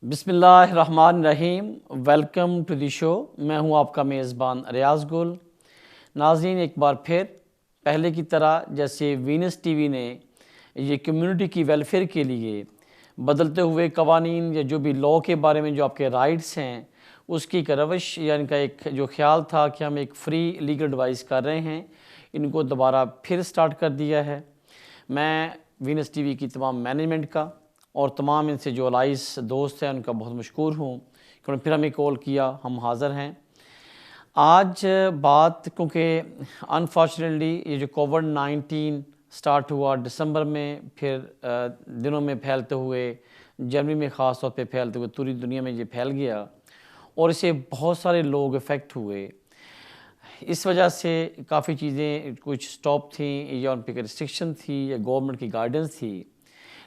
बिस्मिल्लाहिर्रहमानिर्रहीम। Welcome to the show. मैं हूं आपका मेज़बान रियाज़ गुल। नाज़रीन, एक बार फिर पहले की तरह जैसे वीनस टीवी ने ये कम्युनिटी की वेलफेयर के लिए बदलते हुए कवानीन या जो भी लॉ के बारे में जो आपके राइट्स हैं उसकी एक रवश या इनका एक जो ख्याल था कि हम एक फ्री लीगल एडवाइस कर रहे हैं, इनको दोबारा फिर स्टार्ट कर दिया है। मैं वीनस टीवी की तमाम मैनेजमेंट का और तमाम इनसे जो अलाइस दोस्त हैं उनका बहुत मशकूर हूँ कि उन्होंने फिर हमें कॉल किया। हम हाज़िर हैं आज बात, क्योंकि अनफॉर्चुनेटली ये जो कोविड-19 स्टार्ट हुआ दिसंबर में, फिर दिनों में फैलते हुए जनवरी में ख़ास तौर पे फैलते हुए पूरी दुनिया में ये फैल गया और इससे बहुत सारे लोग इफ़ेक्ट हुए। इस वजह से काफ़ी चीज़ें कुछ स्टॉप थी या उन पर रिस्ट्रिक्शन थी या गवर्नमेंट की गाइडेंस थी।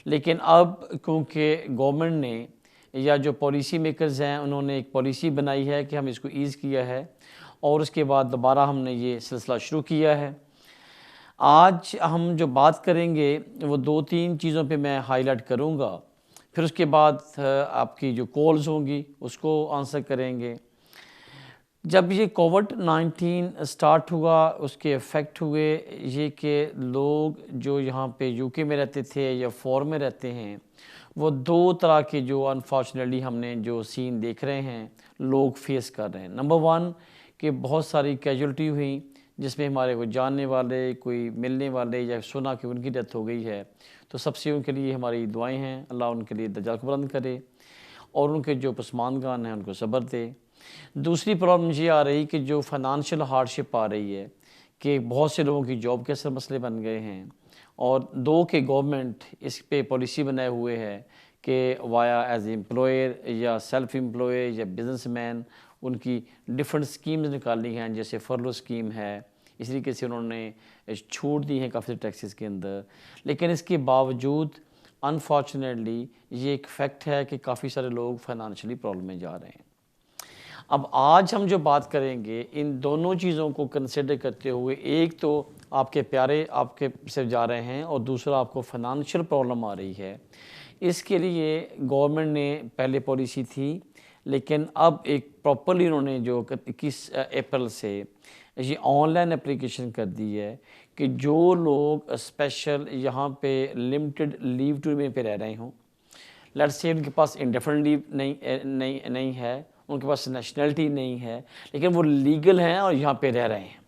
लेकिन अब क्योंकि गवर्नमेंट ने या जो पॉलिसी मेकर्स हैं उन्होंने एक पॉलिसी बनाई है कि हम इसको ईज़ किया है और उसके बाद दोबारा हमने ये सिलसिला शुरू किया है। आज हम जो बात करेंगे वो 2-3 चीज़ों पे मैं हाईलाइट करूँगा, फिर उसके बाद आपकी जो कॉल्स होंगी उसको आंसर करेंगे। जब ये कोविड-19 स्टार्ट हुआ उसके इफ़ेक्ट हुए ये कि लोग जो यहाँ पे यूके में रहते थे या फॉरेन में रहते हैं, वो दो तरह के जो अनफॉर्चुनेटली हमने जो सीन देख रहे हैं लोग फेस कर रहे हैं। नंबर वन कि बहुत सारी कैजुअल्टी हुई जिसमें हमारे कोई जानने वाले, कोई मिलने वाले या सुना कि उनकी डेथ हो गई है, तो सबसे उनके लिए हमारी दुआएं हैं, अल्लाह उनके लिए दर्जा को बुलंद करे और उनके जो पसमानदान हैं उनको सब्र दे। दूसरी प्रॉब्लम ये आ रही कि जो फाइनेंशियल हार्डशिप आ रही है कि बहुत से लोगों की जॉब के असर मसले बन गए हैं और दो के गवर्नमेंट इस पे पॉलिसी बनाए हुए है कि वाया एज एम्प्लॉयर या सेल्फ एम्प्लॉय या बिजनेसमैन उनकी डिफरेंट स्कीम्स निकाली हैं, जैसे फर्लो स्कीम है, इस तरीके से उन्होंने छूट दी है काफ़ी टैक्सेस के अंदर। लेकिन इसके बावजूद अनफॉर्चुनेटली ये एक फैक्ट है कि काफ़ी सारे लोग फाइनेंशियली प्रॉब्लम में जा रहे हैं। अब आज हम जो बात करेंगे इन दोनों चीज़ों को कंसिडर करते हुए, एक तो आपके प्यारे आपके से जा रहे हैं और दूसरा आपको फाइनेंशियल प्रॉब्लम आ रही है। इसके लिए गवर्नमेंट ने पहले पॉलिसी थी, लेकिन अब एक प्रॉपरली उन्होंने जो 21 अप्रैल से ये ऑनलाइन एप्लीकेशन कर दी है कि जो लोग स्पेशल यहाँ पे लिमिटेड लीव टू रिमेन पे रह रहे हों, लेट्स से उनके पास इंडेफिनिट लीव नहीं है, उनके पास नेशनलिटी नहीं है, लेकिन वो लीगल हैं और यहाँ पे रह रहे हैं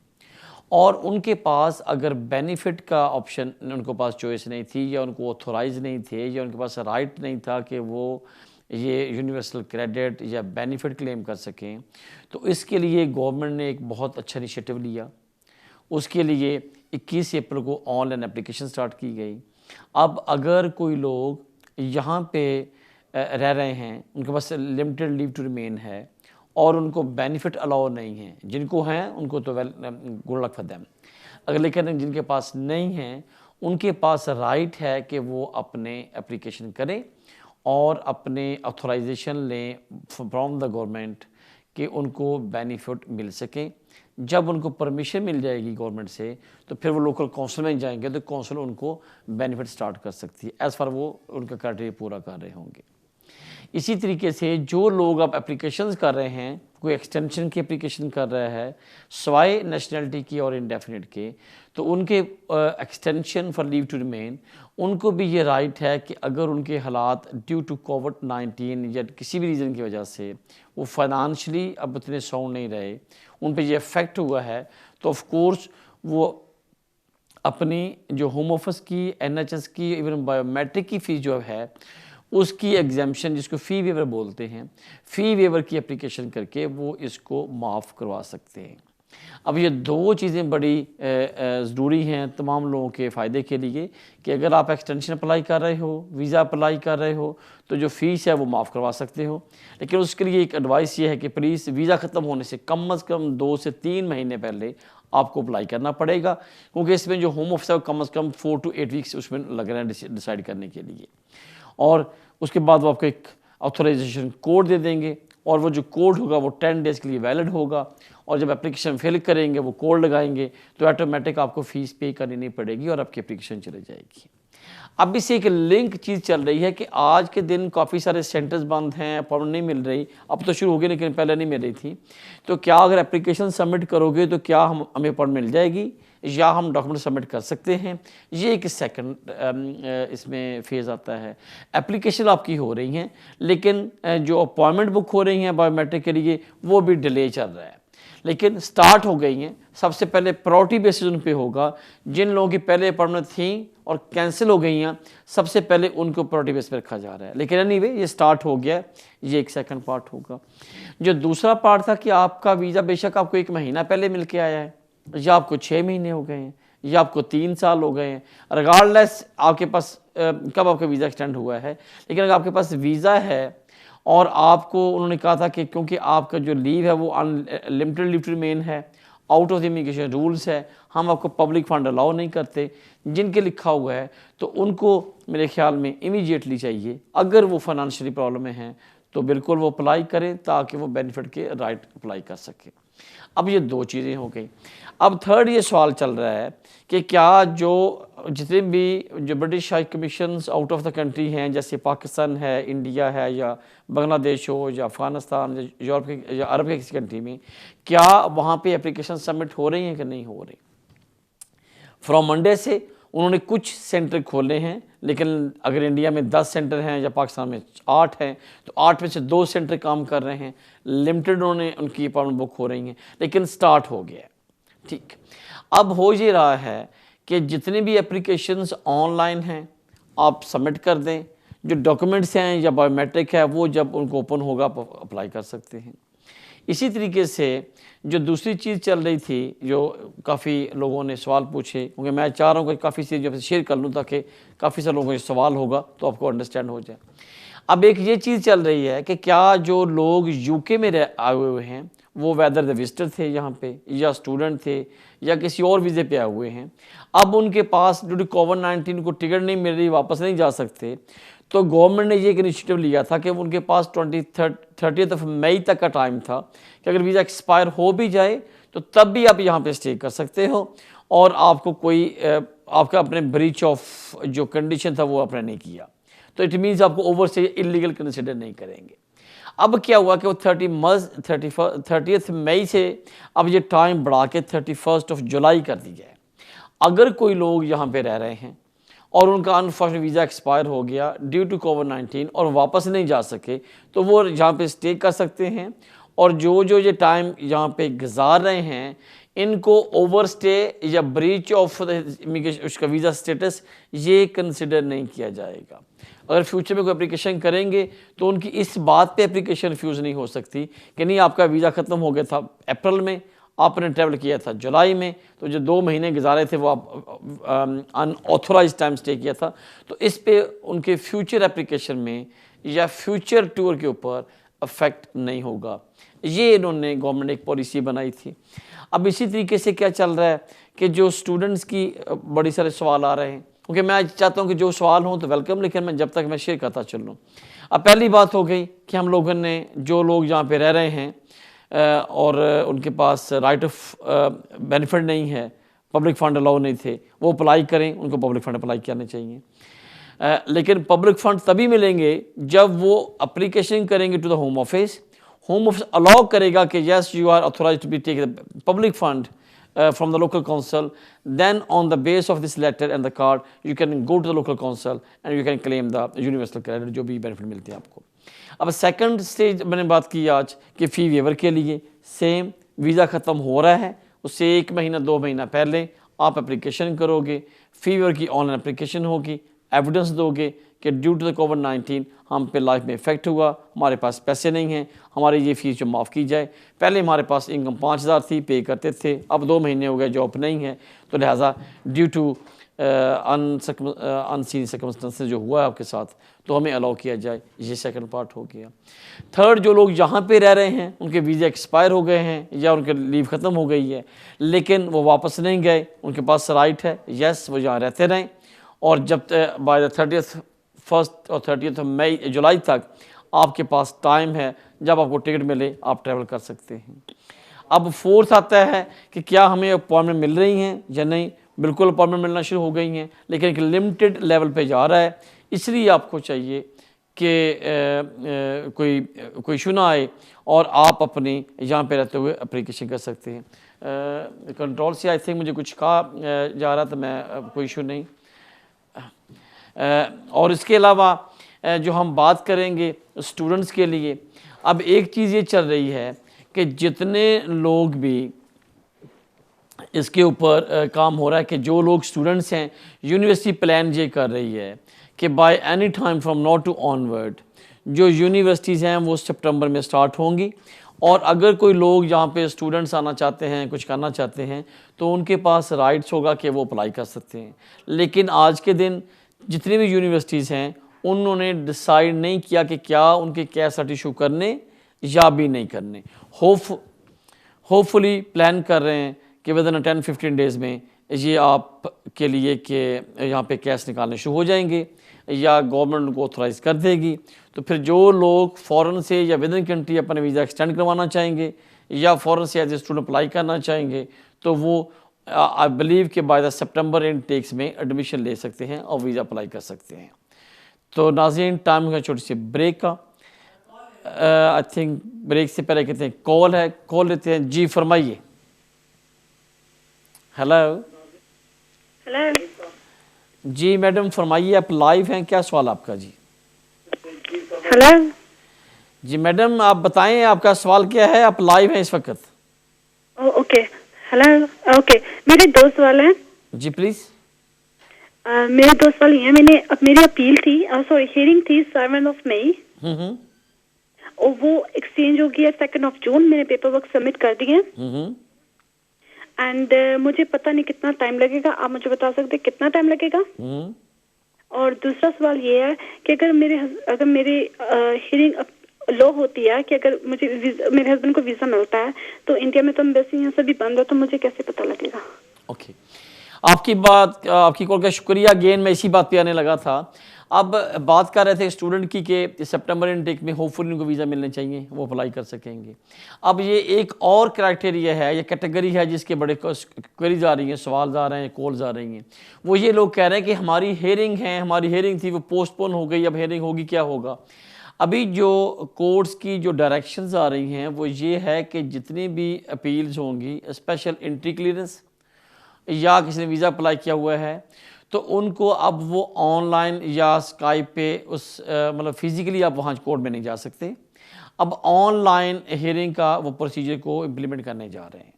और उनके पास अगर बेनिफिट का ऑप्शन उनके पास चॉइस नहीं थी या उनको ऑथोराइज नहीं थे या उनके पास राइट नहीं था कि वो ये यूनिवर्सल क्रेडिट या बेनिफिट क्लेम कर सकें, तो इसके लिए गवर्नमेंट ने एक बहुत अच्छा इनिशिएटिव लिया। उसके लिए 21 अप्रैल को ऑनलाइन एप्लीकेशन स्टार्ट की गई। अब अगर कोई लोग यहाँ पे रह रहे हैं, उनके पास लिमिटेड लीव टू रिमेन है और उनको बेनिफिट अलाउ नहीं है, जिनको हैं उनको तो well good luck for them. अगर लेकिन जिनके पास नहीं है उनके पास राइट है कि वो अपने एप्लीकेशन करें और अपने ऑथराइजेशन लें फ्रॉम द गवर्नमेंट कि उनको बेनिफिट मिल सके। जब उनको परमिशन मिल जाएगी गवर्नमेंट से तो फिर वो लोकल काउंसिल में जाएंगे तो काउंसिल उनको बेनिफिट स्टार्ट कर सकती है एज़ फार वो उनका क्राइटेरिया पूरा कर रहे होंगे। इसी तरीके से जो लोग अब एप्लीकेशंस कर रहे हैं, कोई एक्सटेंशन की एप्लीकेशन कर रहा है सवाए नेशनलिटी की और इंडेफिनिट के, तो उनके extension for leave to remain उनको भी ये राइट है कि अगर उनके हालात ड्यू टू कोविड-19 या किसी भी रीज़न की वजह से वो फाइनेंशियली अब इतने साउंड नहीं रहे, उन पर ये इफ़ेक्ट हुआ है, तो ऑफ कोर्स वो अपनी जो होम ऑफिस की, NHS की, इवन बायोमेट्रिक की फ़ीस जो है उसकी एग्जामेशन जिसको फ़ी वेवर बोलते हैं, फ़ी वेवर की एप्लीकेशन करके वो इसको माफ़ करवा सकते हैं। अब ये दो चीज़ें बड़ी ज़रूरी हैं तमाम लोगों के फ़ायदे के लिए कि अगर आप एक्सटेंशन अप्लाई कर रहे हो, वीज़ा अप्लाई कर रहे हो, तो जो फ़ीस है वो माफ़ करवा सकते हो। लेकिन उसके लिए एक एडवाइस ये है कि प्लीज़ वीज़ा ख़त्म होने से कम अज़ कम 2 से 3 महीने पहले आपको अप्लाई करना पड़ेगा, क्योंकि इसमें जो होम ऑफिस है कम अज़ कम 4 to 8 वीक्स उसमें लग रहे हैं डिसाइड करने के लिए। और उसके बाद वो आपको एक ऑथराइजेशन कोड दे देंगे और वो जो कोड होगा वो 10 डेज़ के लिए वैलिड होगा और जब एप्लीकेशन फिल करेंगे वो कोड लगाएंगे तो ऑटोमेटिक आपको फ़ीस पे करनी नहीं पड़ेगी और आपकी एप्लीकेशन चली जाएगी। अब इससे एक लिंक चीज़ चल रही है कि आज के दिन काफ़ी सारे सेंटर्स बंद हैं, अपॉइंटमेंट नहीं मिल रही, अब तो शुरू हो गई लेकिन पहले नहीं मिल रही थी। तो क्या अगर एप्लीकेशन सबमिट करोगे तो क्या हमें अपॉइंटमेंट मिल जाएगी या हम डॉक्यूमेंट सबमिट कर सकते हैं? ये एक सेकंड इसमें फेज़ आता है। एप्लीकेशन आपकी हो रही हैं लेकिन जो अपॉइंटमेंट बुक हो रही हैं बायोमेट्रिक के लिए वो भी डिले चल रहा है, लेकिन स्टार्ट हो गई हैं। सबसे पहले प्रायोरिटी बेसिस उन पे होगा। जिन लोगों की पहले अपॉइंटमेंट थी और कैंसिल हो गई हैं, सबसे पहले उनको प्रायोरिटी बेस पे रखा जा रहा है। लेकिन एनीवे ये स्टार्ट हो गया, ये एक सेकंड पार्ट होगा। जो दूसरा पार्ट था कि आपका वीज़ा बेशक आपको 1 महीना पहले मिल के आया है या आपको 6 महीने हो गए हैं या आपको 3 साल हो गए हैं, रिगार्डलेस आपके पास कब आपका वीज़ा एक्सटेंड हुआ है, लेकिन अगर आपके पास वीज़ा है और आपको उन्होंने कहा था कि क्योंकि आपका जो लीव है वो अनलिमिटेड लीव टू रिमेन है, out of the immigration rules है, हम आपको पब्लिक फंड अलाउ नहीं करते, जिनके लिखा हुआ है तो उनको मेरे ख्याल में इमीडिएटली चाहिए। अगर वो फाइनेंशियली प्रॉब्लम में हैं तो बिल्कुल वो अप्लाई करें ताकि वो बेनिफिट के राइट अप्लाई कर सके। अब ये 2 चीज़ें हो गई। अब थर्ड ये सवाल चल रहा है कि क्या जितने भी जो British high commissions out of the country हैं, जैसे पाकिस्तान है, इंडिया है या बांग्लादेश हो या अफ़गानिस्तान या यूरोप के या अरब के किसी कंट्री में, क्या वहाँ पे एप्लीकेशन सबमिट हो रही हैं कि नहीं हो रही? फ्रॉम मंडे से उन्होंने कुछ सेंटर खोले हैं, लेकिन अगर इंडिया में 10 सेंटर हैं या पाकिस्तान में 8 हैं तो 8 में से 2 सेंटर काम कर रहे हैं। लिमिटेड उन्होंने उनकी अपॉइंटमेंट बुक हो रही हैं, लेकिन स्टार्ट हो गया है। ठीक, अब हो ये रहा है कि जितने भी एप्लीकेशंस ऑनलाइन हैं आप सबमिट कर दें, जो डॉक्यूमेंट्स हैं या बायोमेट्रिक है वो जब उनको ओपन होगा आप अप्लाई कर सकते हैं। इसी तरीके से जो दूसरी चीज़ चल रही थी, जो काफ़ी लोगों ने सवाल पूछे, क्योंकि मैं चाह रहा हूँ कि काफ़ी चीज़ शेयर कर लूँ ताकि काफ़ी सारे लोगों को सवाल होगा तो आपको अंडरस्टैंड हो जाए। अब एक ये चीज़ चल रही है कि क्या जो लोग यूके में आए हुए हैं वो वेदर द विजिटर थे यहाँ पे या स्टूडेंट थे या किसी और वीज़े पे आए हुए हैं, अब उनके पास ड्यू टू कोविड-19 को टिकट नहीं मिल रही, वापस नहीं जा सकते, तो गवर्नमेंट ने ये एक इनिशिएटिव लिया था कि उनके पास 30 मई तक का टाइम था कि अगर वीज़ा एक्सपायर हो भी जाए तो तब भी आप यहाँ पे स्टे कर सकते हो और आपको कोई आपका अपने ब्रीच ऑफ जो कंडीशन था वो आपने नहीं किया, तो इट मीन्स आपको ओवर से इलीगल कंसिडर नहीं करेंगे। अब क्या हुआ कि वो 30 मई से अब ये टाइम बढ़ा के 31 जुलाई कर दिया है। अगर कोई लोग यहाँ पे रह रहे हैं और उनका अनफॉर्चुनेट वीज़ा एक्सपायर हो गया ड्यू टू कोविड-19 और वापस नहीं जा सके, तो वो यहाँ पे स्टे कर सकते हैं और जो ये टाइम यहाँ पे गुजार रहे हैं इनको ओवर स्टे या ब्रीच ऑफ इमिग्रेशन उसका वीज़ा स्टेटस ये कंसिडर नहीं किया जाएगा। अगर फ्यूचर में कोई एप्लीकेशन करेंगे तो उनकी इस बात पे एप्लीकेशन रिफ्यूज़ नहीं हो सकती कि नहीं आपका वीज़ा ख़त्म हो गया था अप्रैल में, आपने ट्रैवल किया था जुलाई में, तो जो 2 महीने गुजारे थे वो आप अनऑथोराइज टाइम स्टे किया था, तो इस पे उनके फ्यूचर एप्लीकेशन में या फ्यूचर टूर के ऊपर अफेक्ट नहीं होगा। ये इन्होंने गवर्नमेंट एक पॉलिसी बनाई थी। अब इसी तरीके से क्या चल रहा है कि जो स्टूडेंट्स की बड़ी सारे सवाल आ रहे हैं, क्योंकि मैं चाहता हूँ कि जो सवाल हों तो वेलकम, लेकिन मैं जब तक मैं शेयर करता चल लूँ। अब पहली बात हो गई कि हम लोगों ने जो लोग यहाँ पे रह रहे हैं और उनके पास राइट ऑफ बेनिफिट नहीं है, पब्लिक फ़ंड अलाउ नहीं थे, वो अप्लाई करें, उनको पब्लिक फ़ंड अप्लाई करने चाहिए। लेकिन पब्लिक फ़ंड तभी मिलेंगे जब वो अप्लीकेशन करेंगे to the home office allow करेगा कि yes you are authorised to be take public fund from the local council, then on the base of this letter and the card you can go to the local council and you can claim the universal credit जो भी benefit मिलते हैं आपको। अब second stage मैंने बात की आज कि फ़ी वेवर के लिए सेम वीज़ा ख़त्म हो रहा है उससे 1 महीना 2 महीना पहले आप एप्लीकेशन करोगे, फ़ी वेवर की ऑनलाइन एप्लीकेशन होगी, एविडेंस दोगे कि ड्यू टू द कोविड-19 हम पे लाइफ में इफ़ेक्ट हुआ, हमारे पास पैसे नहीं हैं, हमारी ये फ़ीस जो माफ़ की जाए। पहले हमारे पास इनकम 5000 थी, पे करते थे, अब 2 महीने हो गए जॉब नहीं है, तो लिहाजा ड्यू टू अनसीन सर्कमस्टेंसेस जो हुआ है आपके साथ, तो हमें अलाउ किया जाए। ये सेकंड पार्ट हो गया। थर्ड, जो लोग यहाँ पे रह रहे हैं उनके वीज़ा एक्सपायर हो गए हैं या उनके लीव ख़त्म हो गई है लेकिन वो वापस नहीं गए, उनके पास राइट है, यस वो यहाँ रहते रहें और जब बाय द 31 और 30 जुलाई तक आपके पास टाइम है, जब आपको टिकट मिले आप ट्रैवल कर सकते हैं। अब फोर्थ आता है कि क्या हमें अपॉइंटमेंट मिल रही हैं या नहीं, बिल्कुल अपॉइंटमेंट मिलना शुरू हो गई हैं, लेकिन एक लिमिटेड लेवल पे जा रहा है। इसलिए आपको चाहिए कि कोई इशू ना आए और आप अपनी यहाँ पे रहते हुए एप्लीकेशन कर सकते हैं। कंट्रोल से आई थिंक मुझे कुछ कहा जा रहा था, मैं कोई इशू नहीं। और इसके अलावा जो हम बात करेंगे स्टूडेंट्स के लिए, अब एक चीज़ ये चल रही है कि जितने लोग भी इसके ऊपर काम हो रहा है कि जो लोग स्टूडेंट्स हैं, यूनिवर्सिटी प्लान ये कर रही है कि by any time from now to onward जो यूनिवर्सिटीज़ हैं वो सितंबर में स्टार्ट होंगी, और अगर कोई लोग यहाँ पे स्टूडेंट्स आना चाहते हैं, कुछ करना चाहते हैं, तो उनके पास राइट्स होगा कि वो अप्लाई कर सकते हैं। लेकिन आज के दिन जितनी भी यूनिवर्सिटीज़ हैं उन्होंने डिसाइड नहीं किया कि क्या उनके कैसेट इशू करने या भी नहीं करने। होपफुली प्लान कर रहे हैं कि विद इन 10-15 डेज़ में ये आप के लिए कि यहाँ पे कैश निकालने शुरू हो जाएंगे या गवर्नमेंट उनको ऑथराइज़ कर देगी। तो फिर जो लोग फ़ॉरेन से या विद इन कंट्री अपना वीज़ा एक्सटेंड करवाना चाहेंगे या फ़ॉरेन से एज ए स्टूडेंट अप्लाई करना चाहेंगे, तो वो आई बिलीव कि बाय द सितंबर इनटेक्स में एडमिशन ले सकते हैं और वीज़ा अप्लाई कर सकते हैं। तो नाज़रीन, टाइम का छोटी सी ब्रेक का, आई थिंक ब्रेक से पहले कहते हैं कॉल है, कॉल लेते हैं। जी फरमाइए। हेलो हेलो जी मैडम फरमाइए, आप लाइव हैं, क्या सवाल आपका? जी हेलो जी मैडम आप बताएं आपका सवाल क्या है, आप लाइव हैं इस वक्त। ओके हेलो ओके, मेरे दो सवाल हैं। जी प्लीज़। मेरे दो सवाल ये हैं। मेरी अपील थी, सॉरी हियरिंग थी 7 मई, और वो एक्सचेंज हो गया 2 जून। मैंने पेपर वर्क सबमिट कर दिए एंड मुझे पता नहीं कितना टाइम लगेगा, आप मुझे बता सकते कितना टाइम लगेगा? और दूसरा सवाल ये है कि अगर मेरे हियरिंग लो होती है कि अगर मुझे मेरे हस्बैंड को वीजा मिलता है तो इंडिया में तो एम्बेसी यहाँ से भी बंद है, तो मुझे कैसे पता लगेगा? ओके आपकी कॉल का शुक्रिया। अगेन मैं इसी बात पे आने लगा था। अब बात कर रहे थे स्टूडेंट की कि सितंबर इनटेक में होपफुली उनको वीज़ा मिलने चाहिए, वो अप्लाई कर सकेंगे। अब ये एक और क्राइटेरिया है, ये कैटेगरी है जिसके बड़े क्वेरीज आ रही हैं, सवाल आ रहे हैं, कॉल्स आ रही हैं। वो ये लोग कह रहे हैं कि हमारी हेयरिंग थी वो पोस्टपोन हो गई, अब हेयरिंग होगी, क्या होगा? अभी जो कोर्ट्स की जो डायरेक्शंस आ रही हैं वो ये है कि जितनी भी अपील्स होंगी, स्पेशल एंट्री क्लियरेंस या किसी ने वीज़ा अप्लाई किया हुआ है, तो उनको अब वो ऑनलाइन या स्काइप पे मतलब फिज़िकली आप वहाँ कोर्ट में नहीं जा सकते। अब ऑनलाइन हियरिंग का वो प्रोसीजर को इम्प्लीमेंट करने जा रहे हैं।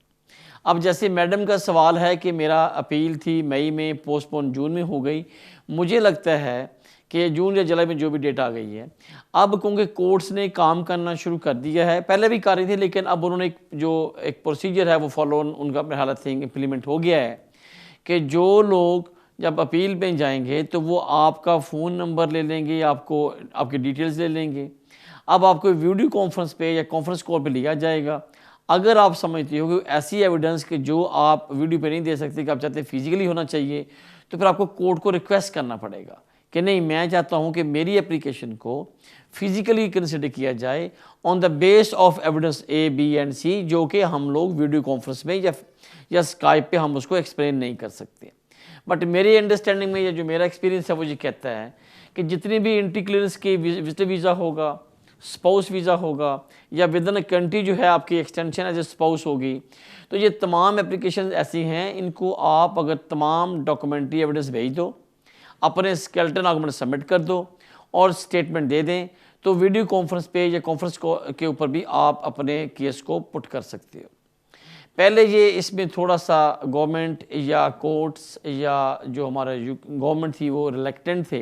अब जैसे मैडम का सवाल है कि मेरा अपील थी मई में, पोस्टपोन जून में हो गई, मुझे लगता है कि जून या जुलाई में जो भी डेट आ गई है, अब क्योंकि कोर्ट्स ने काम करना शुरू कर दिया है, पहले भी कर रही थी लेकिन अब उन्होंने एक प्रोसीजर है वो फॉलो उनका अपने हालत थिंग इम्प्लीमेंट हो गया है कि जो लोग जब अपील पे जाएंगे तो वो आपका फ़ोन नंबर ले लेंगे, आपकी डिटेल्स ले लेंगे। अब आपको वीडियो कॉन्फ्रेंस पे या कॉन्फ्रेंस कॉल पे लिया जाएगा। अगर आप समझते हो कि ऐसी एविडेंस कि जो आप वीडियो पे नहीं दे सकते, कि आप चाहते हैं फिजिकली होना चाहिए, तो फिर आपको कोर्ट को रिक्वेस्ट करना पड़ेगा कि नहीं, मैं चाहता हूं कि मेरी एप्लीकेशन को फिजिकली कंसिडर किया जाए on the base of evidence A, B and C, जो कि हम लोग वीडियो कॉन्फ्रेंस में या स्काइप पे हम उसको एक्सप्लेन नहीं कर सकते। बट मेरी अंडरस्टैंडिंग में, या जो मेरा एक्सपीरियंस है वो ये कहता है कि जितनी भी एंट्री क्लियरेंस की विजिटर वीज़ा होगा, स्पाउस वीज़ा होगा, या विद इन कंट्री जो है आपकी एक्सटेंशन एज ए स्पाउस होगी, तो ये तमाम एप्लीकेशन ऐसी हैं, इनको आप अगर तमाम डॉक्यूमेंट्री एविडेंस भेज दो, अपने स्केलेटन आर्गुमेंट सबमिट कर दो और स्टेटमेंट दे दें, तो वीडियो कॉन्फ्रेंस पे या कॉन्फ्रेंस के ऊपर भी आप अपने केस को पुट कर सकते हो। पहले ये इसमें थोड़ा सा गवर्नमेंट या कोर्ट्स या जो हमारा गवर्नमेंट थी वो रिलेक्टेंट थे,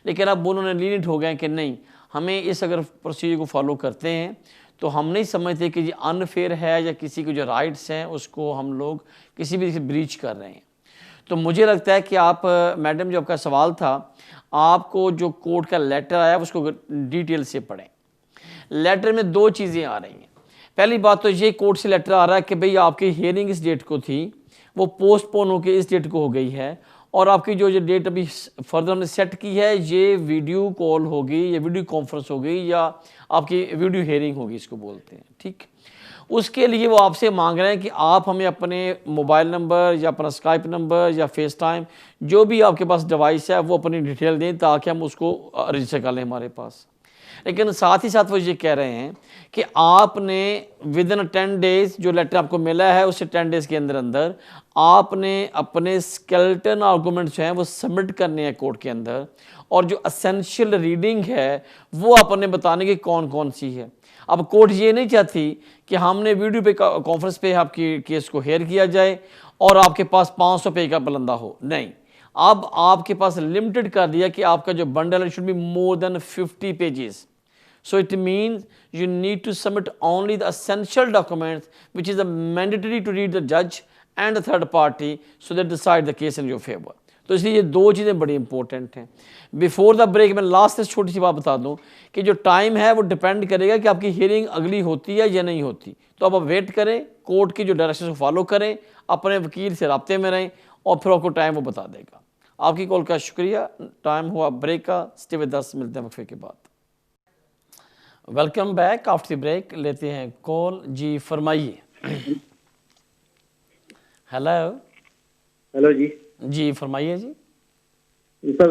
लेकिन अब उन्होंने लीनिट हो गए कि नहीं, हमें इस अगर प्रोसीजर को फॉलो करते हैं तो हम नहीं समझते कि ये अनफेयर है या किसी के जो राइट्स हैं उसको हम लोग किसी भी ब्रीच कर रहे हैं। तो मुझे लगता है कि आप मैडम, जो आपका सवाल था, आपको जो कोर्ट का लेटर आया उसको डिटेल से पढ़ें। लेटर में दो चीज़ें आ रही हैं। पहली बात तो ये कोर्ट से लेटर आ रहा है कि भाई आपकी हियरिंग इस डेट को थी, वो पोस्टपोन होकर इस डेट को हो गई है, और आपकी जो डेट अभी फर्दर हमने सेट की है ये वीडियो कॉल होगी या वीडियो कॉन्फ्रेंस होगी या आपकी वीडियो हियरिंग होगी, इसको बोलते हैं। ठीक, उसके लिए वो आपसे मांग रहे हैं कि आप हमें अपने मोबाइल नंबर या अपना स्काइप नंबर या फेस टाइम जो भी आपके पास डिवाइस है वो अपनी डिटेल दें ताकि हम उसको रजिस्टर कर लें हमारे पास। लेकिन साथ ही साथ वो ये कह रहे हैं कि आपने विद इन 10 डेज जो लेटर आपको मिला है उससे 10 डेज के अंदर अंदर आपने अपने स्केलेटन आर्गूमेंट्स जो हैं वो सबमिट करने हैं कोर्ट के अंदर, और जो असेंशियल रीडिंग है वो आपने बताने की कौन कौन सी है। अब कोर्ट ये नहीं चाहती कि हमने वीडियो पे कॉन्फ्रेंस पे आपकी केस को हेयर किया जाए और आपके पास 500 पेज का बलंदा हो, नहीं। अब आपके पास लिमिटेड कर दिया कि आपका जो बंडल है should be more than 50 pages. So it means you need to submit only the essential documents which is mandatory to read the judge and the third party so they decide the case in your favor. तो इसलिए ये दो चीज़ें बड़ी important हैं। Before the break मैं last से छोटी सी बात बता दूं कि जो टाइम है वो डिपेंड करेगा कि आपकी हियरिंग अगली होती है या नहीं होती। तो अब आप वेट करें, कोर्ट की जो डायरेक्शन को फॉलो करें, अपने वकील से राब्ते में रहें और फिर आपको टाइम वो बता देगा। आपकी कॉल का शुक्रिया। टाइम हुआ ब्रेक का, स्टे विद अस, मिलते हैं वक्फे के बाद। Welcome back after the break. लेते हैं कॉल। जी फरमाइए। हेलो। हेलो जी फरमाइए जी। सर,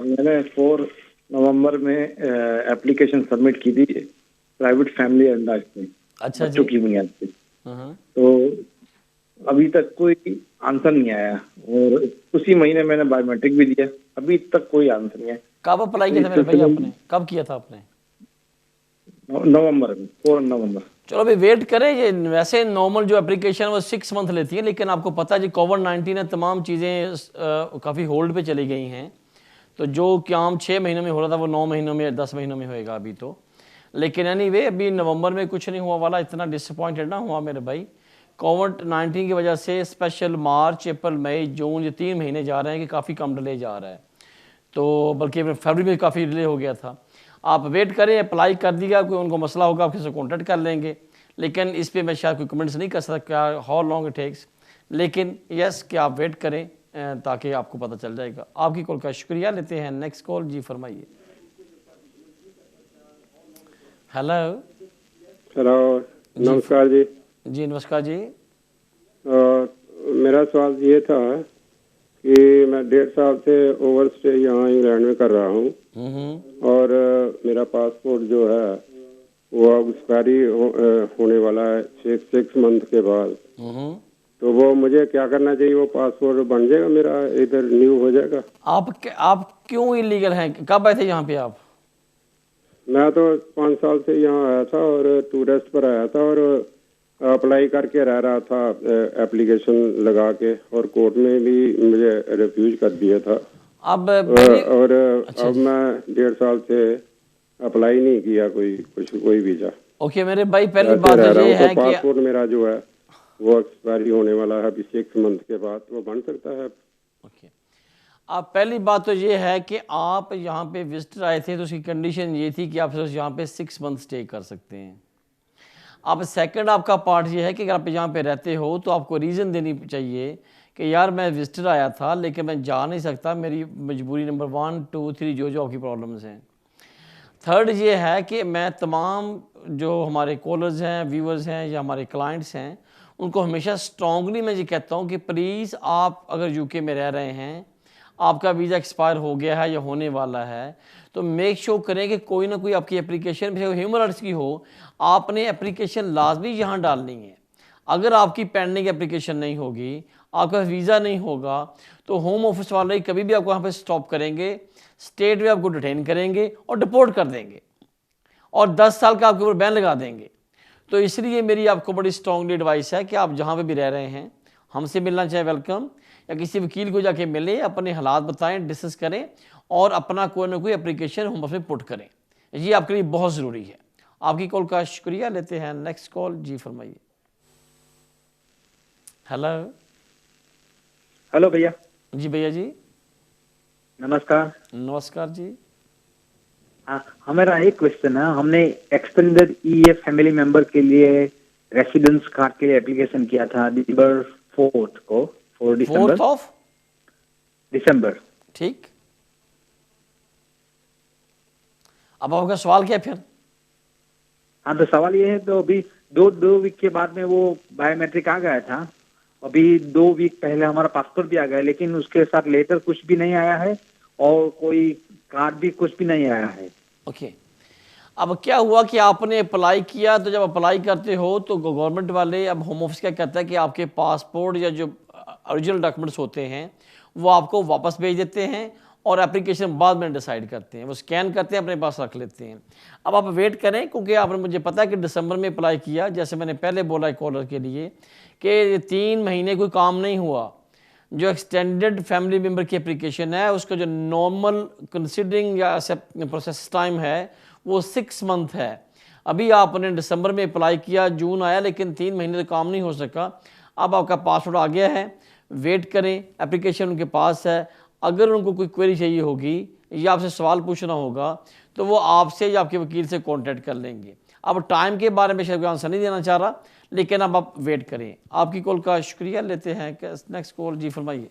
मैंने 4 नवंबर में एप्लीकेशन सबमिट की थी प्राइवेट फैमिली अंदाज में, अच्छा बच्चों जी। की बुनियाद पे। हाँ। तो अभी तक कोई आंसर नहीं आया और उसी महीने मैंने बायोमेट्रिक भी दिया, अभी तक कोई आंसर नहीं है। कब अप्लाई किया था मेरे भाई आपने? कब किया था आपने? नवंबर में, 4 नवंबर। चलो अभी वेट करें। ये वैसे नॉर्मल जो एप्लीकेशन वो 6 मंथ लेती है, लेकिन आपको पता है जी कोविड-19 है, तमाम चीज़ें काफ़ी होल्ड पे चली गई हैं। तो जो काम 6 महीनों में हो रहा था वो 9 महीनों में 10 महीनों में होएगा अभी तो। लेकिन एनीवे अभी नवंबर में कुछ नहीं हुआ वाला। इतना डिसअपॉइंटेड ना हुआ मेरे भाई। कोविड-19 की वजह से स्पेशल मार्च, अप्रैल, मई, जून, ये 3 महीने जा रहे हैं कि काफ़ी कम डिले जा रहा है। तो बल्कि फरवरी में काफ़ी डिले हो गया था। आप वेट करें, अप्लाई कर दिया, कोई उनको मसला होगा आप किसी से कॉन्टेक्ट कर लेंगे। लेकिन इस पर मैं शायद कोई कमेंट्स नहीं कर सकता हाउ लॉन्ग इट टेक्स। लेकिन यस कि आप वेट करें ताकि आपको पता चल जाएगा। आपकी कॉल का शुक्रिया। लेते हैं नेक्स्ट कॉल। जी फरमाइए। हेलो। हेलो, नमस्कार जी। जी नमस्कार जी। मेरा सवाल ये था कि मैं 1.5 साल से ओवर स्टे यहाँ इंग्लैंड में कर रहा हूँ और मेरा पासपोर्ट जो है वो अब एक्सपायरी होने वाला है 6 मंथ के बाद। तो वो मुझे क्या करना चाहिए? वो पासपोर्ट बन जाएगा मेरा, इधर न्यू हो जाएगा? आप क्यों इलीगल हैं? कब आए थे यहाँ पे आप? मैं तो 5 साल से यहाँ आया था और टूरिस्ट पर आया था और अप्लाई करके रह रहा था एप्लीकेशन लगा के, और कोर्ट में भी मुझे रिफ्यूज कर दिया था। अब अच्छा, अब मैं 1.5 साल से अप्लाई नहीं किया कोई वीजा। ओके मेरे भाई, पहली बात तो ये है कि पासपोर्ट मेरा जो है वो एक्सपायरी होने वाला है अभी 6 मंथ के बाद, वो बन सकता है? ओके। अब पहली बात तो ये है कि आप यहाँ पे विजिटर आए थे तो उसकी कंडीशन ये थी कि आप यहाँ पे 6 मंथ स्टे कर सकते हैं। अब सेकंड आपका पार्ट ये है कि अगर आप यहाँ पे रहते हो तो आपको रीज़न देनी चाहिए कि यार मैं विजिटर आया था लेकिन मैं जा नहीं सकता, मेरी मजबूरी नंबर 1, 2, 3 जो आपकी प्रॉब्लम्स हैं। थर्ड ये है कि मैं तमाम जो हमारे कॉलर्स हैं, व्यूअर्स हैं या हमारे क्लाइंट्स हैं उनको हमेशा स्ट्रांगली मैं ये कहता हूँ कि प्लीज़ आप अगर यूके में रह रहे हैं, आपका वीज़ा एक्सपायर हो गया है या होने वाला है, तो मेक श्योर करें कि कोई ना कोई आपकी एप्लीकेशन ह्यूमन राइट्स की हो, आपने एप्लीकेशन लाजमी यहाँ डालनी है। अगर आपकी पेंडिंग एप्लीकेशन नहीं होगी, आपका वीज़ा नहीं होगा, तो होम ऑफिस वाले कभी भी आपको वहाँ पे स्टॉप करेंगे, स्टेट में आपको डिटेन करेंगे और डिपोर्ट कर देंगे और 10 साल का आपके ऊपर बैन लगा देंगे। तो इसलिए मेरी आपको बड़ी स्ट्रांगली एडवाइस है कि आप जहाँ पे भी रह रहे हैं, हमसे मिलना चाहे वेलकम, या किसी वकील को जाके मिलें, अपने हालात बताएं, डिस्कस करें और अपना कोई ना कोई एप्लीकेशन होम ऑफिस में पुट करें। ये आपके लिए बहुत ज़रूरी है। आपकी कॉल का शुक्रिया। लेते हैं नेक्स्ट कॉल। जी फरमाइए। हेलो। हेलो भैया। जी भैया जी नमस्कार। नमस्कार जी। हाँ, हमारा एक क्वेश्चन है। हमने एक्सटेंडेड ईए फैमिली मेंबर के लिए रेसिडेंस कार्ड के लिए एप्लीकेशन किया था दिसंबर 4 को, 4 दिसंबर। 4 दिसंबर। ठीक। अब आपका सवाल क्या है फिर? हाँ, तो सवाल ये है, तो अभी दो वीक के बाद में वो बायोमेट्रिक आ गया था। अभी 2 वीक पहले हमारा पासपोर्ट भी आ गया, लेकिन उसके साथ लेटर कुछ भी नहीं आया है और कोई कार्ड भी कुछ भी नहीं आया है। ओके, अब क्या हुआ कि आपने अप्लाई किया, तो जब अप्लाई करते हो तो गवर्नमेंट वाले, अब होम ऑफिस क्या कहता है कि आपके पासपोर्ट या जो ओरिजिनल डॉक्यूमेंट्स होते हैं वो आपको वापस भेज देते हैं और एप्लीकेशन बाद में डिसाइड करते हैं, वो स्कैन करते हैं अपने पास रख लेते हैं। अब आप वेट करें, क्योंकि आपने, मुझे पता है कि दिसंबर में अप्लाई किया, जैसे मैंने पहले बोला है कॉलर के लिए कि 3 महीने कोई काम नहीं हुआ। जो एक्सटेंडेड फैमिली मेम्बर की एप्लीकेशन है उसका जो नॉर्मल कंसिडरिंग या प्रोसेस टाइम है वो 6 मंथ है। अभी आपने दिसंबर में अप्लाई किया, जून आया, लेकिन 3 महीने तो काम नहीं हो सका। अब आपका पासपोर्ट आ गया है, वेट करें, एप्लीकेशन उनके पास है। अगर उनको कोई क्वेरी चाहिए होगी या आपसे सवाल पूछना होगा तो वो आपसे या आपके वकील से कॉन्टैक्ट कर लेंगे। अब टाइम के बारे में शायद कोई आंसर नहीं देना चाह रहा, लेकिन अब आप वेट करें। आपकी कॉल का शुक्रिया, लेते हैं नेक्स्ट कॉल। जी फरमाइए।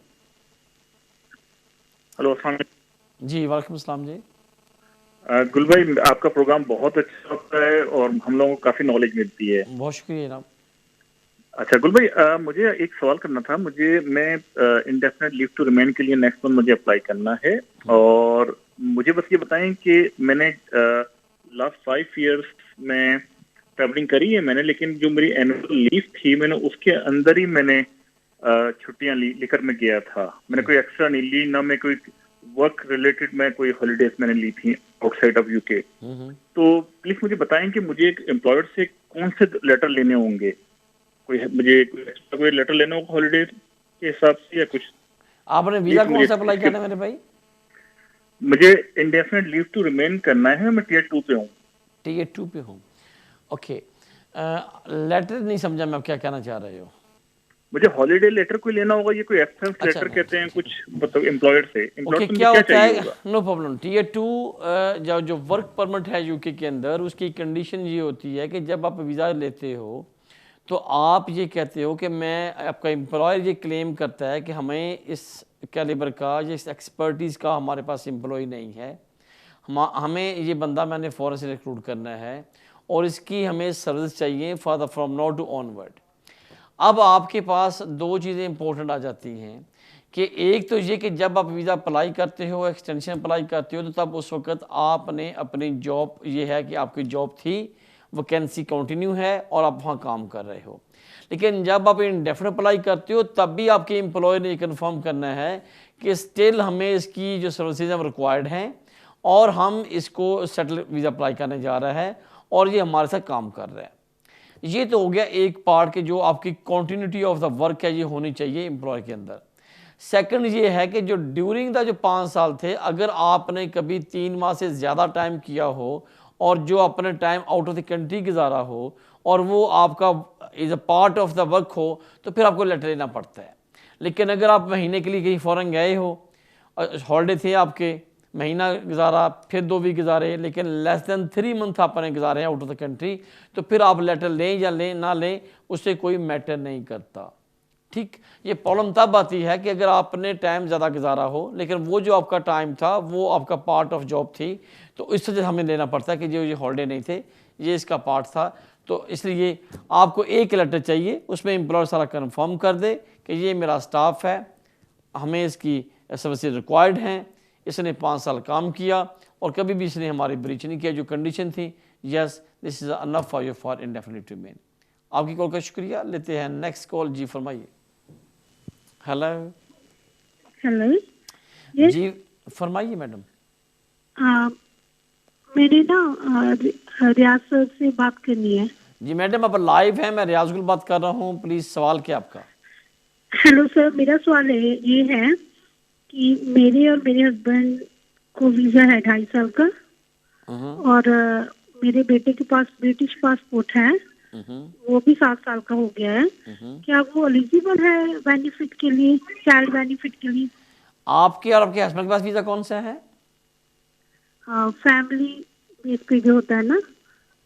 हेलो, अस्सलाम वालेकुम। जी वालेकुम अस्सलाम जी। गुल भाई, आपका प्रोग्राम बहुत अच्छा होता है और हम लोगों को काफी नॉलेज मिलती है। बहुत शुक्रिया जनाब। अच्छा गुल भाई, मुझे एक सवाल करना था। मैं इंडेफिनेट लीव टू रिमेन के लिए नेक्स्ट मंथ मुझे अप्लाई करना है, और मुझे बस ये बताएं कि मैंने लास्ट 5 इयर्स में ट्रैवलिंग करी है मैंने, लेकिन जो मेरी एनुअल लीव थी मैंने उसके अंदर ही मैंने छुट्टियां लेकर मैं गया था। मैंने कोई एक्स्ट्रा नहीं ली, ना मैं कोई वर्क रिलेटेड मैं कोई हॉलीडेज मैंने ली थी आउटसाइड ऑफ यूके। तो प्लीज मुझे बताएं कि मुझे एक एम्प्लॉयर से कौन से लेटर लेने होंगे, मुझे एक्स्ट्रा कोई लेटर लेना होगा हॉलीडेज के हिसाब से या कुछ? आपने वीजा कौन सा अप्लाई करना है मेरे भाई? मुझे इंडेफिनेट लीव टू रिमेन करना है, मैं टियर 2 पे हूँ। टियर 2 पे हूँ, ओके। लेटर नहीं समझा मैं, आप क्या कहना चाह रहे हो? मुझे हॉलीडे लेटर कोई लेना होगा, ये कोई एब्सेंस लेटर कहते हैं कुछ, मतलब एम्प्लॉयर से। ओके, क्या होता है, नो प्रॉब्लम। टियर 2 जो वर्क परमिट है यूके के अंदर, उसकी कंडीशन ये होती है कि जब आप वीज़ा लेते हो तो आप ये कहते हो कि मैं, आपका एम्प्लॉयर ये क्लेम करता है कि हमें इस कैलिबर का, इस एक्सपर्टीज़ का हमारे पास एम्प्लॉय नहीं है, हमें ये बंदा मैंने फ़ौरन से रिक्रूट करना है और इसकी हमें सर्विस चाहिए for from now to onward. अब आपके पास 2 चीज़ें इंपॉर्टेंट आ जाती हैं कि एक तो ये कि जब आप वीज़ा अप्लाई करते हो, एक्सटेंशन अप्लाई करते हो, तो तब उस वक्त आपने अपनी जॉब, ये है कि आपकी जॉब थी, वैकेंसी कंटिन्यू है और आप वहाँ काम कर रहे हो। लेकिन जब आप इंडेफिनिट अप्लाई करते हो तब भी आपके एम्प्लॉयर ने कंफर्म करना है कि स्टिल हमें इसकी जो सर्विसेज हम रिक्वायर्ड हैं और हम इसको सेटल वीज़ा अप्लाई करने जा रहा है और ये हमारे साथ काम कर रहा है। ये तो हो गया एक पार्ट के जो आपकी कंटिन्यूटी ऑफ द वर्क है, ये होनी चाहिए एम्प्लॉय के अंदर। सेकंड ये है कि जो ड्यूरिंग द जो 5 साल थे, अगर आपने कभी 3 माह से ज़्यादा टाइम किया हो और जो अपने time out of the country गुजारा हो और वो आपका is a part of the work हो, तो फिर आपको लेटर लेना पड़ता है। लेकिन अगर आप महीने के लिए कहीं फ़ौरन गए हो, हॉलीडे थे आपके, महीना गुजारा, फिर 2 वीक गुजारे, लेकिन लेस दैन 3 मंथ आपने गुजारे हैं आउट ऑफ द कंट्री, तो फिर आप लेटर लें या लें ना लें, उससे कोई मैटर नहीं करता। ठीक, ये प्रॉब्लम तब आती है कि अगर आपने टाइम ज़्यादा गुजारा हो लेकिन वो जो आपका टाइम था वो आपका पार्ट ऑफ जॉब थी, तो इस वजह से हमें लेना पड़ता है कि जो ये हॉलीडे नहीं थे, ये इसका पार्ट था। तो इसलिए आपको एक लेटर चाहिए, उसमें एम्प्लॉयर सारा कन्फर्म कर दे कि ये मेरा स्टाफ है, हमें इसकी सर्विसेज रिक्वायर्ड हैं, इसने 5 साल काम किया और कभी भी इसने हमारी ब्रीच नहीं किया, जो कंडीशन थी। Yes, this is enough for you for indefinite remain. आपकी कॉल का शुक्रिया, लेते हैं नेक्स्ट कॉल। जी फरमाइए। हेलो। हेलो जी फरमाइए मैडम। मेरे ना रियाज सर से बात करनी है। जी मैडम, आप लाइव हैं, मैं रियाज गुल बात कर रहा हूँ, प्लीज़ सवाल क्या आपका? हेलो सर, मेरा सवाल ये है कि मेरे और मेरे हस्बैंड को वीजा है 2.5 साल का और मेरे बेटे के पास ब्रिटिश पासपोर्ट है, वो भी 7 साल का हो गया है। क्या वो एलिजिबल है बेनिफिट के लिए, चाइल्ड बेनिफिट के लिए? आपके और आपके हस्बैंड के पास वीज़ा कौन सा है? फैमिली बेस पे जो होता है ना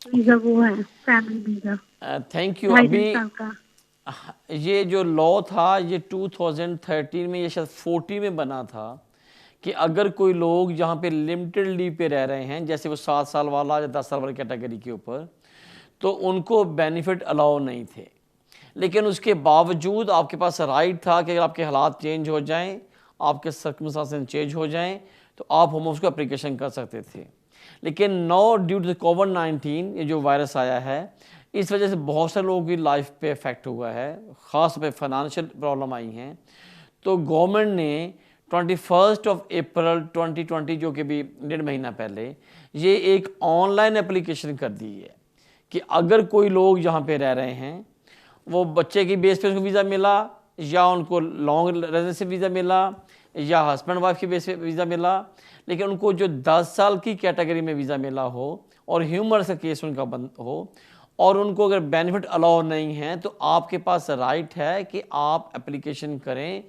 वीजा, वो है फैमिली वीजा। Thank you. 2.5 अभी साल का ये जो लॉ था ये 2013 में, ये शायद 40 में बना था कि अगर कोई लोग जहाँ पे लिमिटेड लीव पे रह रहे हैं, जैसे वो 7 साल वाला या 10 साल वाली कैटेगरी के ऊपर, तो उनको बेनिफिट अलाउ नहीं थे। लेकिन उसके बावजूद आपके पास राइट था कि अगर आपके हालात चेंज हो जाएं, आपके सर्कमस्टांसेस चेंज हो जाएं, तो आप होम ऑफिस को एप्लीकेशन कर सकते थे। लेकिन नाउ ड्यू टू कोविड-19 ये जो वायरस आया है, इस वजह से बहुत से लोगों की लाइफ पे इफेक्ट हुआ है, ख़ास पे फाइनेंशियल प्रॉब्लम आई हैं। तो गवर्नमेंट ने 21 अप्रैल 2020 जो कि भी 1.5 महीना पहले ये एक ऑनलाइन एप्लीकेशन कर दी है कि अगर कोई लोग यहाँ पे रह रहे हैं, वो बच्चे की बेस पे उसको वीज़ा मिला या उनको लॉन्ग रेजिडेंसी वीज़ा मिला या हस्बैंड वाइफ की बेस पे वीज़ा मिला, लेकिन उनको जो 10 साल की कैटेगरी में वीज़ा मिला हो और ह्यूमर का केस उनका बंद हो और उनको अगर बेनिफिट अलाउ नहीं है, तो आपके पास राइट है कि आप एप्लीकेशन करें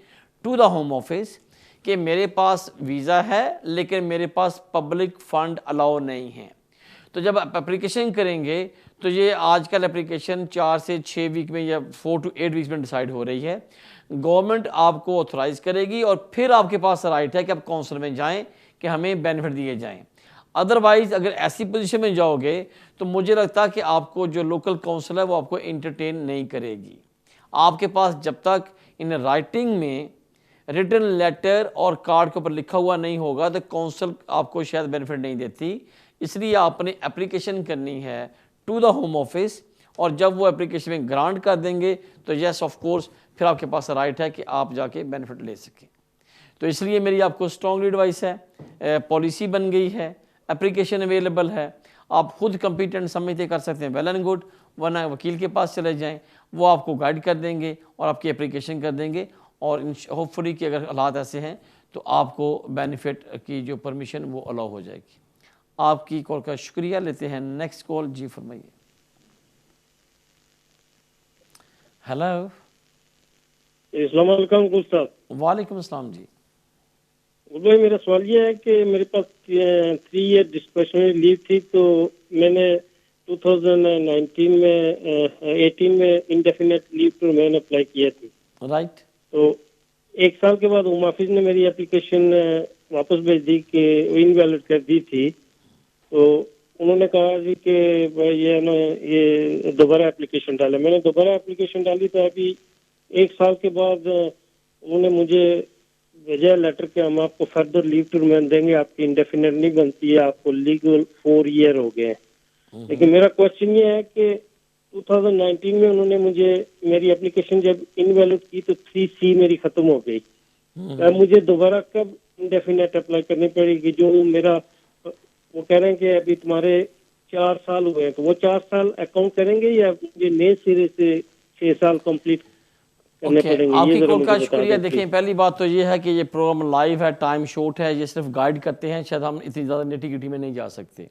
टू द होम ऑफिस कि मेरे पास वीज़ा है लेकिन मेरे पास पब्लिक फ़ंड अलाउ नहीं है। तो जब आप एप्लीकेशन करेंगे तो ये आजकल एप्लीकेशन 4 से 6 वीक में या 4 to 8 वीक्स में डिसाइड हो रही है। गवर्नमेंट आपको ऑथराइज़ करेगी और फिर आपके पास राइट है कि आप काउंसिल में जाएं कि हमें बेनिफिट दिए जाएं। अदरवाइज़ अगर ऐसी पोजीशन में जाओगे तो मुझे लगता है कि आपको जो लोकल काउंसिल है वो आपको एंटरटेन नहीं करेगी। आपके पास जब तक इन राइटिंग में रिटन लेटर और कार्ड के ऊपर लिखा हुआ नहीं होगा तो काउंसिल आपको शायद बेनिफिट नहीं देती। इसलिए आपने एप्लीकेशन करनी है टू द होम ऑफिस और जब वो एप्लीकेशन में ग्रांट कर देंगे तो यस ऑफ कोर्स फिर आपके पास राइट है कि आप जाके बेनिफिट ले सकें। तो इसलिए मेरी आपको स्ट्रॉन्ग एडवाइस है, पॉलिसी बन गई है, एप्लीकेशन अवेलेबल है, आप खुद कंपिटेंट समझते कर सकते हैं, वेल एंड गुड, वरना वकील के पास चले जाएं, वो आपको गाइड कर देंगे और आपकी एप्लीकेशन कर देंगे और होपफुली कि अगर हालात ऐसे हैं तो आपको बेनिफिट की जो परमिशन वो अलाउ हो जाएगी। आपकी कॉल का शुक्रिया। लेते हैं नेक्स्ट कॉल। जी फरमाइए। हेलो। अस्सलाम वालेकुम गुल साहब। वालेकुम अस्सलाम जी। भाई मेरा सवाल ये है कि मेरे पास 3 ईयर डिस्क्रिशनरी लीव थी, तो मैंने 2019 में 18 में indefinite leave to remain apply किया थी। राइट। तो 1 साल के बाद होम ऑफिस ने मेरी एप्लीकेशन वापस भेज दी कि इनवैलिड कर दी थी। तो उन्होंने कहा जी कि ये ना ये दोबारा एप्लीकेशन डाले। मैंने दोबारा एप्लीकेशन डाली तो अभी 1 साल के बाद उन्होंने मुझे भेजा लेटर कि हम आपको फर्दर लीव टू रिमेन देंगे, आपकी इंडेफिनेट नहीं बनती है, आपको लीगल 4 ईयर हो गए हैं। लेकिन मेरा क्वेश्चन ये है कि 2019 में उन्होंने मुझे मेरी एप्लीकेशन जब इनवैलिड की तो 3C मेरी खत्म हो गई। अब मुझे दोबारा कब इंडेफिनेट अप्लाई करनी पड़ेगी? जो मेरा वो कह रहे हैं कि अभी तुम्हारे 4 साल हुए हैं, तो वो 4 साल अकाउंट करेंगे या मुझे नए सिरे से 6 साल कंप्लीट करने पड़ेंगे? आपकी कॉल का शुक्रिया। देखिए, पहली बात तो ये है कि ये प्रोग्राम लाइव है, टाइम शॉर्ट है, ये सिर्फ गाइड करते हैं, शायद हम इतनी ज़्यादा निटी-गिटी में नहीं जा सकते।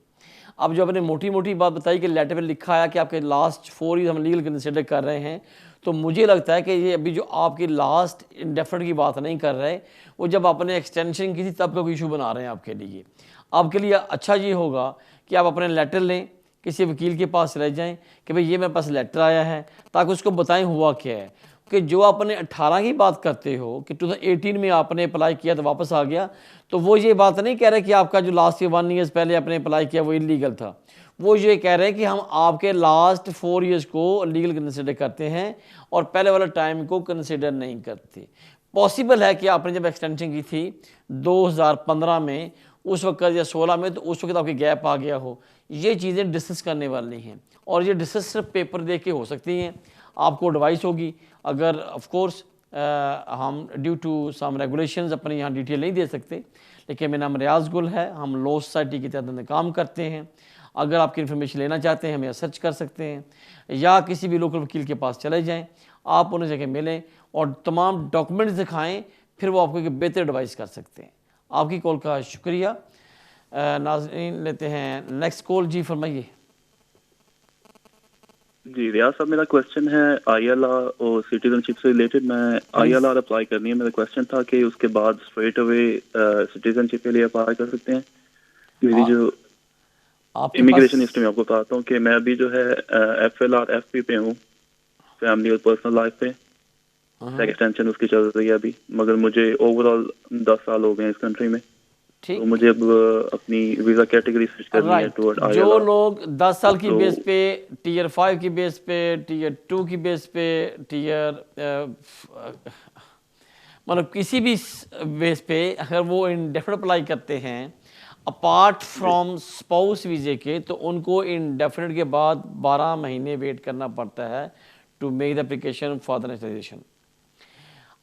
अब जो आपने मोटी मोटी बात बताई कि लेटर में लिखा है कि आपके लास्ट 4 ईयर हम लीगल कंसिडर कर रहे हैं, तो मुझे लगता है कि ये अभी जो आपकी लास्ट इंडेफिनिट की बात नहीं कर रहे, वो जब आपने एक्सटेंशन की थी तब का कोई इशू बना रहे हैं आपके लिए। आपके लिए अच्छा ये होगा कि आप अपने लेटर लें, किसी वकील के पास रह जाएं कि भाई ये मेरे पास लेटर आया है, ताकि उसको बताएं हुआ क्या है। कि जो आपने 18 की बात करते हो कि 2018 में आपने अप्लाई किया तो वापस आ गया, तो वो ये बात नहीं कह रहे कि आपका जो लास्ट 1 ईयर्स पहले आपने अप्लाई किया वो इलीगल था। वो ये कह रहे हैं कि हम आपके लास्ट 4 ईयर्स को लीगल कंसिडर करते हैं और पहले वाला टाइम को कंसिडर नहीं करते। पॉसिबल है कि आपने जब एक्सटेंशन की थी 2015 में, उस वक्त या 16 में, तो उस वक्त आपकी गैप आ गया हो। ये चीज़ें डिस्कस करने वाली हैं और ये डिस्कस सिर्फ पेपर दे के हो सकती हैं। आपको एडवाइस होगी, अगर ऑफ कोर्स हम ड्यू टू सम रेगुलेशंस अपने यहाँ डिटेल नहीं दे सकते, लेकिन मेरा नाम रियाज गुल है, हम लॉ सोसाइटी के तहत काम करते हैं। अगर आपकी इन्फॉर्मेशन लेना चाहते हैं हमें सर्च कर सकते हैं या किसी भी लोकल वकील के पास चले जाएं, आप उन्हें जगह मिलें और तमाम डॉक्यूमेंट्स दिखाएं, फिर वो आपको एक बेहतर एडवाइस कर सकते हैं। आपकी कॉल का शुक्रिया। नाज़रीन लेते हैं नेक्स्ट कॉल। जी फरमाइए। जी रियाज साहब, मेरा क्वेश्चन है ILR और सिटीजनशिप से रिलेटेड। मैं ILR अप्लाई करनी है। मेरा क्वेश्चन था कि उसके बाद स्ट्रेट अवे सिटीजनशिप के लिए अप्लाई कर सकते हैं। मेरी जो इमिग्रेशन हिस्ट्री में आपको बताता हूँ कि मैं अभी जो है FLR FP पे हूँ, फैमिली और पर्सनल लाइफ पे। एक्सटेंशन उसकी चल रही है अभी, मगर मुझे ओवरऑल 10 साल हो गए इस कंट्री में। ठीक। तो मुझे अब अपनी वीजा कैटेगरी स्विच करनी है राइट, टुवर्ड जो ILR। लोग 10 साल की तो बेस पे, टीयर 5 की बेस पे, टीयर 2 की बेस पे, टीयर मतलब किसी भी बेस पे अगर वो इंडेफिनिट अप्लाई करते हैं अपार्ट फ्रॉम स्पाउस वीज़े के, तो उनको इंडेफिनिट के बाद 12 महीने वेट करना पड़ता है to make the application for the nationalisation.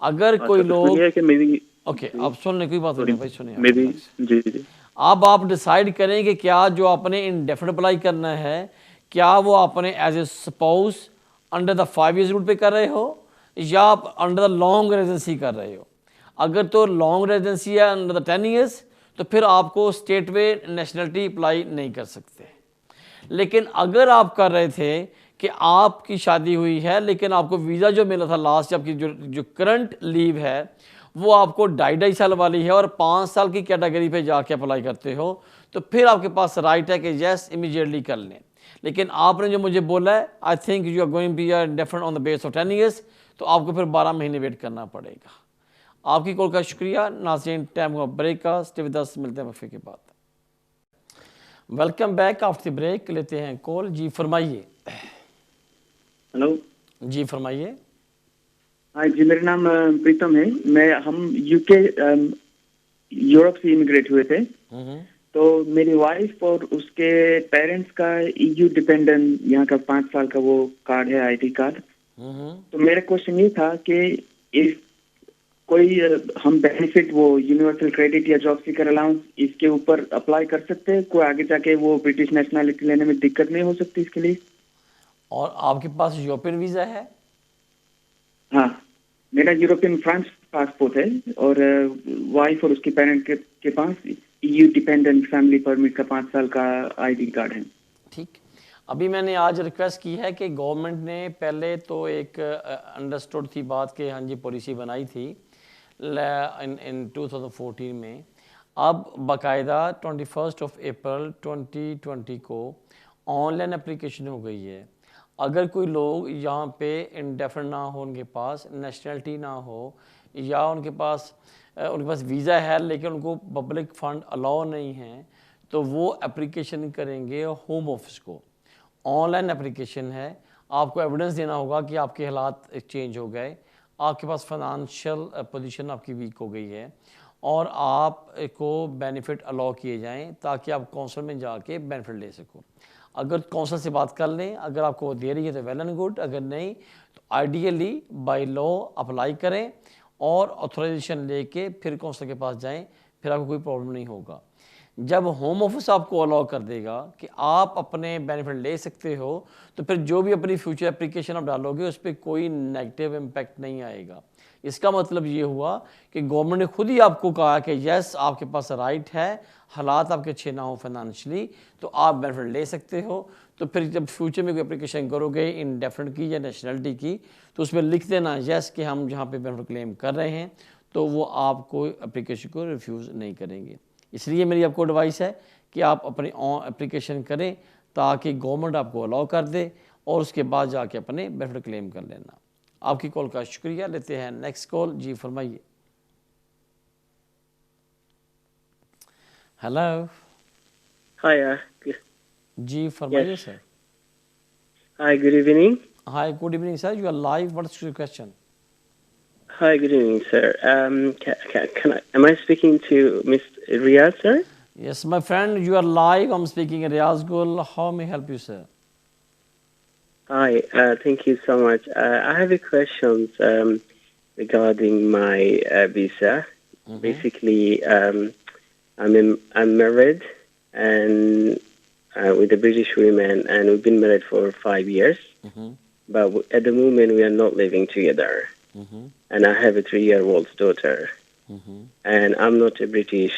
अगर अच्छा, कोई तो इसमें लोग, ये है कि मेरी, ओके आप सुन लें, कोई बात सॉरी, नहीं भाई, सुनिए आप मेरी, relax। जी जी, अब आप डिसाइड करें कि क्या जो आपने इंडेफिनिट अप्लाई करना है, क्या वो आपने as a spouse under the 5 years route पे कर रहे हो या आप अंडर द लॉन्ग रेजिडेंसी कर रहे हो। अगर तो लॉन्ग रेजिडेंसी है अंडर द 10 ईयर्स, तो फिर आपको स्टेट वे नेशनलिटी अप्लाई नहीं कर सकते। लेकिन अगर आप कर रहे थे कि आपकी शादी हुई है लेकिन आपको वीज़ा जो मिला था लास्ट, आपकी जो करंट लीव है वो आपको 2.5 साल वाली है और 5 साल की कैटेगरी पे जाके अप्लाई करते हो, तो फिर आपके पास राइट है कि यस इमीडिएटली कर लें। लेकिन आपने जो मुझे बोला है, I think you are going be are different on the base of 10 years, तो आपको फिर 12 महीने वेट करना पड़ेगा। आपकी कॉल का शुक्रिया। नाज़रीन, टाइम हुआ ब्रेक का, स्टे विद अस, मिलते हैं वक्फे के बाद। Welcome back after the break. लेते हैं कॉल। जी फरमाइए। हेलो। जी फरमाइए। हाँ जी, मेरा नाम प्रीतम है। हम यूके यूरोप से इमिग्रेट हुए थे। तो मेरी वाइफ और उसके पेरेंट्स का EU डिपेंडेंट यहाँ का 5 साल का वो कार्ड है, ID कार्ड। तो मेरा क्वेश्चन ये था कि इस कोई हम बेनिफिट, वो यूनिवर्सल क्रेडिट या जॉब सीकर अलाउंस, इसके ऊपर अप्लाई कर सकते हैं? कोई आगे जाके वो ब्रिटिश नेशनलिटी लेने में दिक्कत नहीं हो सकती इसके लिए? और आपके पास यूरोपियन वीज़ा है? हाँ, मेरा यूरोपियन फ्रांस पासपोर्ट है और वाइफ और उसके पेरेंट के पास EU डिपेंडेंट फैमिली परमिट का 5 साल का ID कार्ड है। ठीक। अभी मैंने आज रिक्वेस्ट की है कि गवर्नमेंट ने पहले तो एक अंडरस्टूड थी बात कि हाँ जी पॉलिसी बनाई थी इन 2014 में। अब बाकायदा 21 अप्रैल 2020 को ऑनलाइन एप्लीकेशन हो गई है। अगर कोई लोग यहाँ पे इंडेफिनिट ना हो, उनके पास नेशनलिटी ना हो या उनके पास वीज़ा है लेकिन उनको पब्लिक फ़ंड अलाउ नहीं है, तो वो एप्लीकेशन करेंगे होम ऑफिस को। ऑनलाइन एप्लीकेशन है, आपको एविडेंस देना होगा कि आपके हालात चेंज हो गए, आपके पास फाइनेंशियल पोजीशन आपकी वीक हो गई है और आपको बेनिफिट अलाउ किए जाएं ताकि आप काउंसिल में जाके बेनिफिट ले सको। अगर काउंसिल से बात कर लें, अगर आपको वो दे रही है तो वेल एंड गुड, अगर नहीं तो आइडियली बाय लॉ अप्लाई करें और ऑथराइजेशन लेके फिर काउंसिल के पास जाएं, फिर आपको कोई प्रॉब्लम नहीं होगा। जब होम ऑफिस आपको अलाउ कर देगा कि आप अपने बेनिफिट ले सकते हो, तो फिर जो भी अपनी फ्यूचर एप्लीकेशन आप डालोगे उस पर कोई नेगेटिव इम्पैक्ट नहीं आएगा। इसका मतलब ये हुआ कि गवर्नमेंट ने खुद ही आपको कहा कि यस आपके पास राइट है, हालात आपके अच्छे ना हो फाइनेंशियली तो आप बेनिफिट ले सकते हो। तो फिर जब फ्यूचर में कोई एप्लीकेशन करोगे इंडेफिनिट की या नेशनलिटी की, तो उसमें लिख देना यस कि हम जहाँ पे बेनिफिट क्लेम कर रहे हैं, तो वो आपको एप्लीकेशन को रिफ्यूज़ नहीं करेंगे। इसलिए मेरी आपको एडवाइस है कि आप अपनी एप्लीकेशन करें ताकि गवर्नमेंट आपको अलाउ कर दे और उसके बाद जाके अपने बेनिफिट क्लेम कर लेना। आपकी कॉल का शुक्रिया। लेते हैं नेक्स्ट कॉल। जी फरमाइए। हेलो। Hi, जी फरमाइए yes. Sir. Hi, good evening. Hi, good evening sir, you are live, what's your question? Hi, good evening, sir. Am I speaking to Mr. Riyad, sir? Yes, my friend, you are live. I'm speaking Riaz Gul. How may I help you, sir? Hi, thank you so much. I have a question regarding my visa. Basically, I'm married and with a British woman, and we've been married for 5 years. But at the moment, we are not living together. And I have a 3-year-old daughter. And I'm not a British.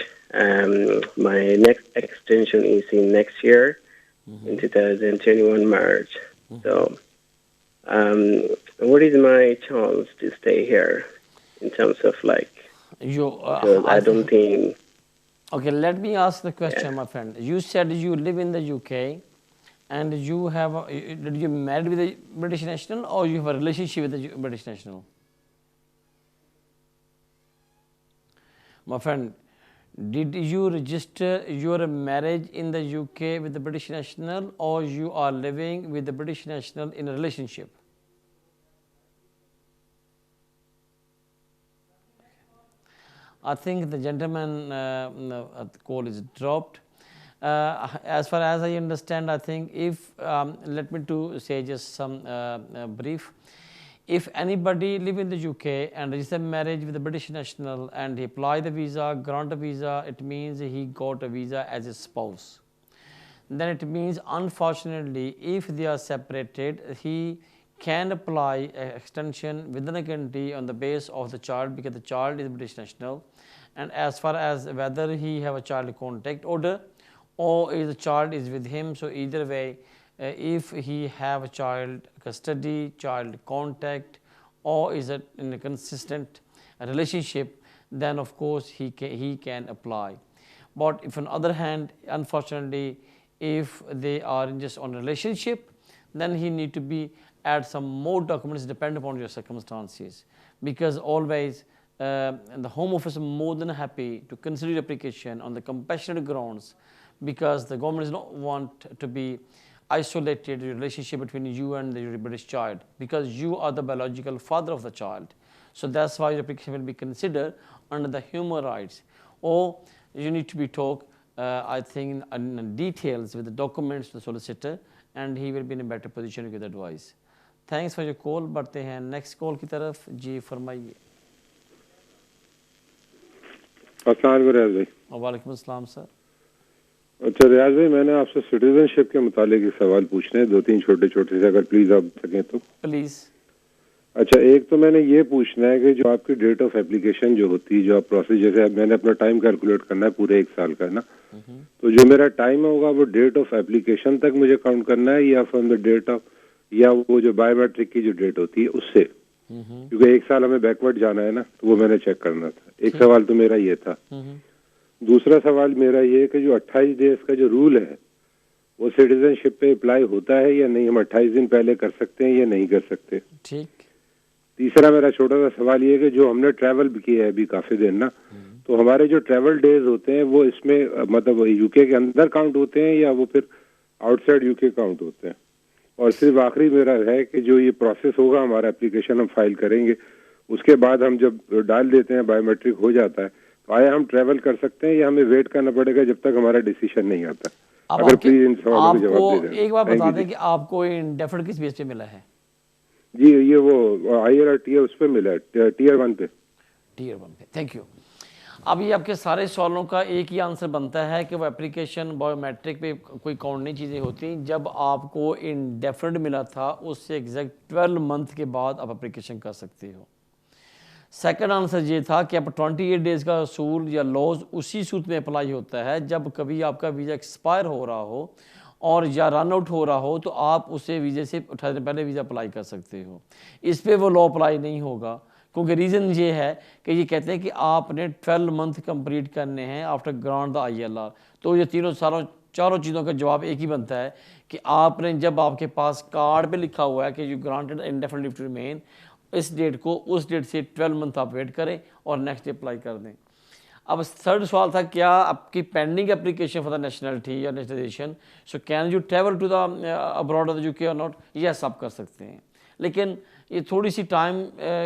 My next extension is in next year, in 2021 March. So, what is my chance to stay here in terms of like? You, Because I don't think. Okay, let me ask the question, my friend. You said you live in the UK, and you have did you married with a British national or you have a relationship with a British national? My friend, Did you register your marriage in the UK with the British national, or you are living with the British national in a relationship? I think the gentleman call is dropped. As far as I understand, I think if let me to say just some brief. If anybody live in the UK and register marriage with a British national and he apply the visa, grant a visa, it means he got a visa as a spouse. Then it means, unfortunately, if they are separated, he can apply extension within a country on the base of the child, because the child is British national. And as far as whether he have a child contact order or if the child is with him, so either way, if he have a child custody, child contact, or is it in a consistent relationship, then of course he can apply. But if on the other hand, unfortunately, if they are just on a relationship, then he need to be add some more documents depend upon your circumstances, because always the Home Office is more than happy to consider your application on the compassionate grounds, because the government does not want to be isolated relationship between you and the British child, because you are the biological father of the child. So that's why your application will be considered under the human rights, or you need to be talked I think in details with the documents to the solicitor, and he will be in a better position to give advice. Thanks for your call. बढ़ते हैं next call की तरफ। जी फरमाइए। अस्सलाम वालेकुम रियाज भाई। वालेकुम अस्सलाम सर। अच्छा रियाज भाई, मैंने आपसे सिटीजनशिप के मुतालिक एक सवाल पूछने हैं, 2-3 छोटे छोटे से, अगर प्लीज आप सकें तो। प्लीज। अच्छा, एक तो मैंने ये पूछना है कि जो आपकी डेट ऑफ एप्लीकेशन जो होती है, जो आप प्रोसेस, जैसे मैंने अपना टाइम कैलकुलेट करना है पूरे 1 साल का ना, तो जो मेरा टाइम होगा वो डेट ऑफ एप्लीकेशन तक मुझे काउंट करना है, या फ्रॉम द डेट ऑफ, या वो जो बायोमेट्रिक की जो डेट होती है उससे, क्योंकि 1 साल हमें बैकवर्ड जाना है ना, तो वो मैंने चेक करना था। एक सवाल तो मेरा ये था। दूसरा सवाल मेरा ये कि जो 28 डेज का जो रूल है वो सिटीजनशिप पे अप्लाई होता है या नहीं, हम 28 दिन पहले कर सकते हैं या नहीं कर सकते। ठीक। तीसरा मेरा छोटा सा सवाल ये कि जो हमने ट्रैवल किया है अभी काफी दिन ना, तो हमारे जो ट्रैवल डेज होते हैं वो इसमें मतलब यूके के अंदर काउंट होते हैं या वो फिर आउटसाइड यूके काउंट होते हैं। और सिर्फ आखिरी मेरा है कि जो ये प्रोसेस होगा, हमारा एप्लीकेशन हम फाइल करेंगे, उसके बाद हम जब डाल देते हैं बायोमेट्रिक हो जाता है, तो आया हम ट्रैवल कर सकते हैं या हमें वेट करना पड़ेगा जब तक हमारा डिसीजन नहीं आता। अगर प्लीज इन सवालों के जवाब दे दें। एक बार बता दें कि आपको इंडेफिनिट किस बेस पे मिला है? जी ये वो IRTA उस पे मिला है, टियर 1 पे। टियर 1 पे, थैंक यू। अब ये आपके सारे सवालों का एक ही आंसर बनता है कि वो एप्लीकेशन बायोमेट्रिक पे कोई काउंट नहीं चीज़ें होती। जब आपको इंडेफिनिट मिला था उससे एग्जैक्ट 12 मंथ के बाद आप एप्लीकेशन कर सकते हो। सेकंड आंसर ये था कि आप 28 डेज़ का असूल या लॉज उसी सूरत में अप्लाई होता है जब कभी आपका वीज़ा एक्सपायर हो रहा हो और या रन आउट हो रहा हो, तो आप उसे वीज़े से 28 दिन पहले वीज़ा अप्लाई कर सकते हो। इस पर वो लॉ अप्लाई नहीं होगा, क्योंकि रीज़न ये है कि ये कहते हैं कि आपने 12 मंथ कंप्लीट करने हैं आफ्टर ग्रांट द ILR। तो ये चारों चीज़ों का जवाब एक ही बनता है कि आपने, जब आपके पास कार्ड पे लिखा हुआ है कि you granted indefinite leave to remain, इस डेट को उस डेट से 12 मंथ आप वेट करें और नेक्स्ट डे अप्लाई कर दें। अब थर्ड सवाल था, क्या आपकी pending application for the nationality या nationalisation, so can you travel to the abroad of the UK और नॉट? यस, आप कर सकते हैं, लेकिन ये थोड़ी सी टाइम